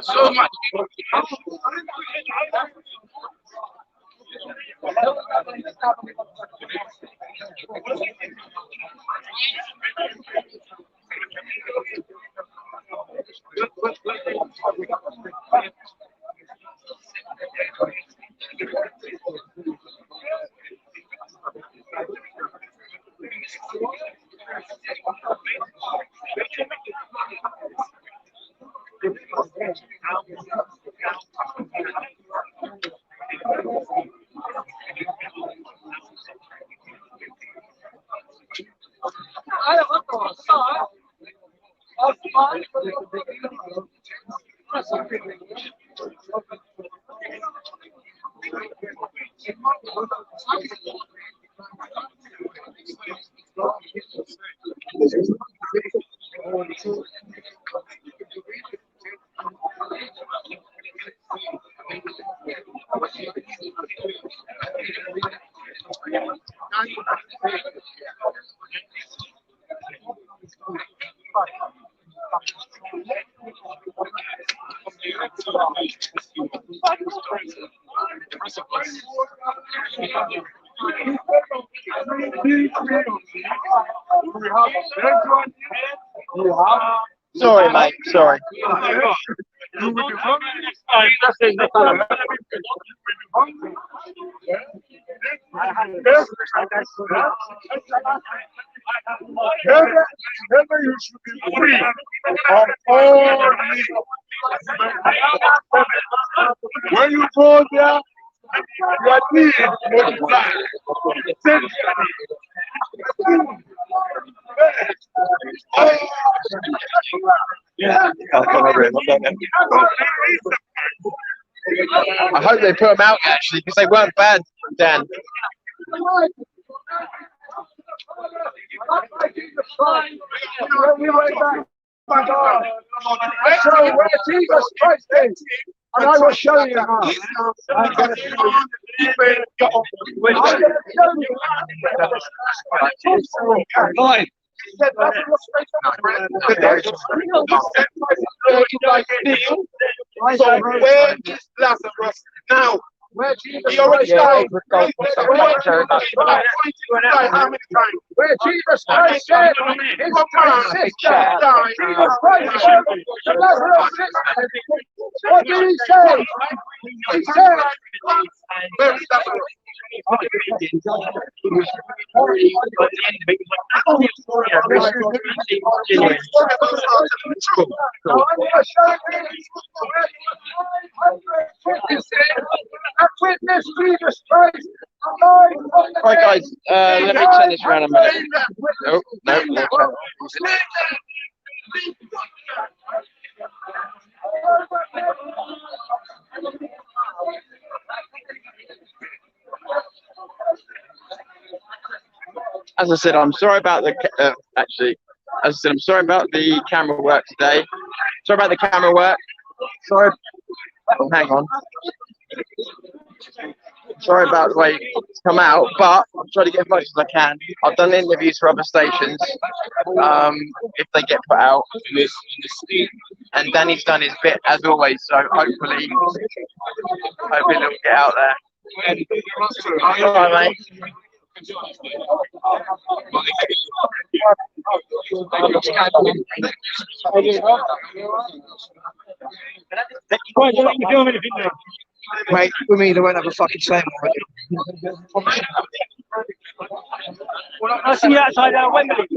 So much. Sorry, mate. Sorry. Never you should be free of all when you go there, your need multiply. I hope they put them out actually because they weren't bad, Dan. Show where Jesus Christ is, and I will show you how. I'm going to show you. So where is Lazarus now? Where Jesus Christ died? How many times? Where Jesus Christ said his sister died. Jesus Christ said Lazarus. What did he say? He said, witness Jesus Christ. Right, guys, let me turn this around a minute. Oh, no. As I said, I'm sorry about the I'm sorry about the camera work today. Sorry about the camera work. Sorry. Oh, hang on. Sorry about the way it's come out, but I'm trying to get as much as I can. I've done interviews for other stations, if they get put out. And Danny's done his bit as always, so hopefully it'll get out there. All right, mate. Mate, with me, they won't have a fucking slam on you. I'll see you outside Wembley.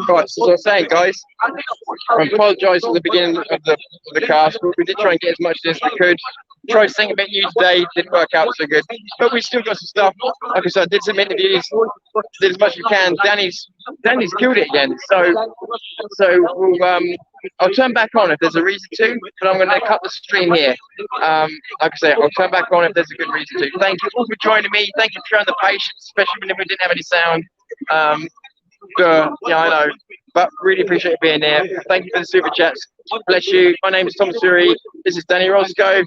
Right, so as I was saying, guys, I apologise for the beginning of the cast. We did try and get as much as we could. Tried something a bit new today, didn't work out so good, but we still got some stuff. Like I said, I did some interviews, did as much as we can. Danny's killed it again, so we'll I'll turn back on if there's a reason to, but I'm going to cut the stream here. Like I say, I'll turn back on if there's a good reason to. Thank you all for joining me. Thank you for showing the patience, especially when we didn't have any sound. Yeah, I know, but really appreciate you being here. Thank you for the super chats. Bless you. My name is Tom Suri. This is Danny Roscoe.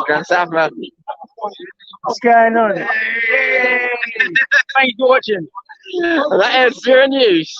Grand Southman. What's going on? Thank you for watching. And that is Zero News.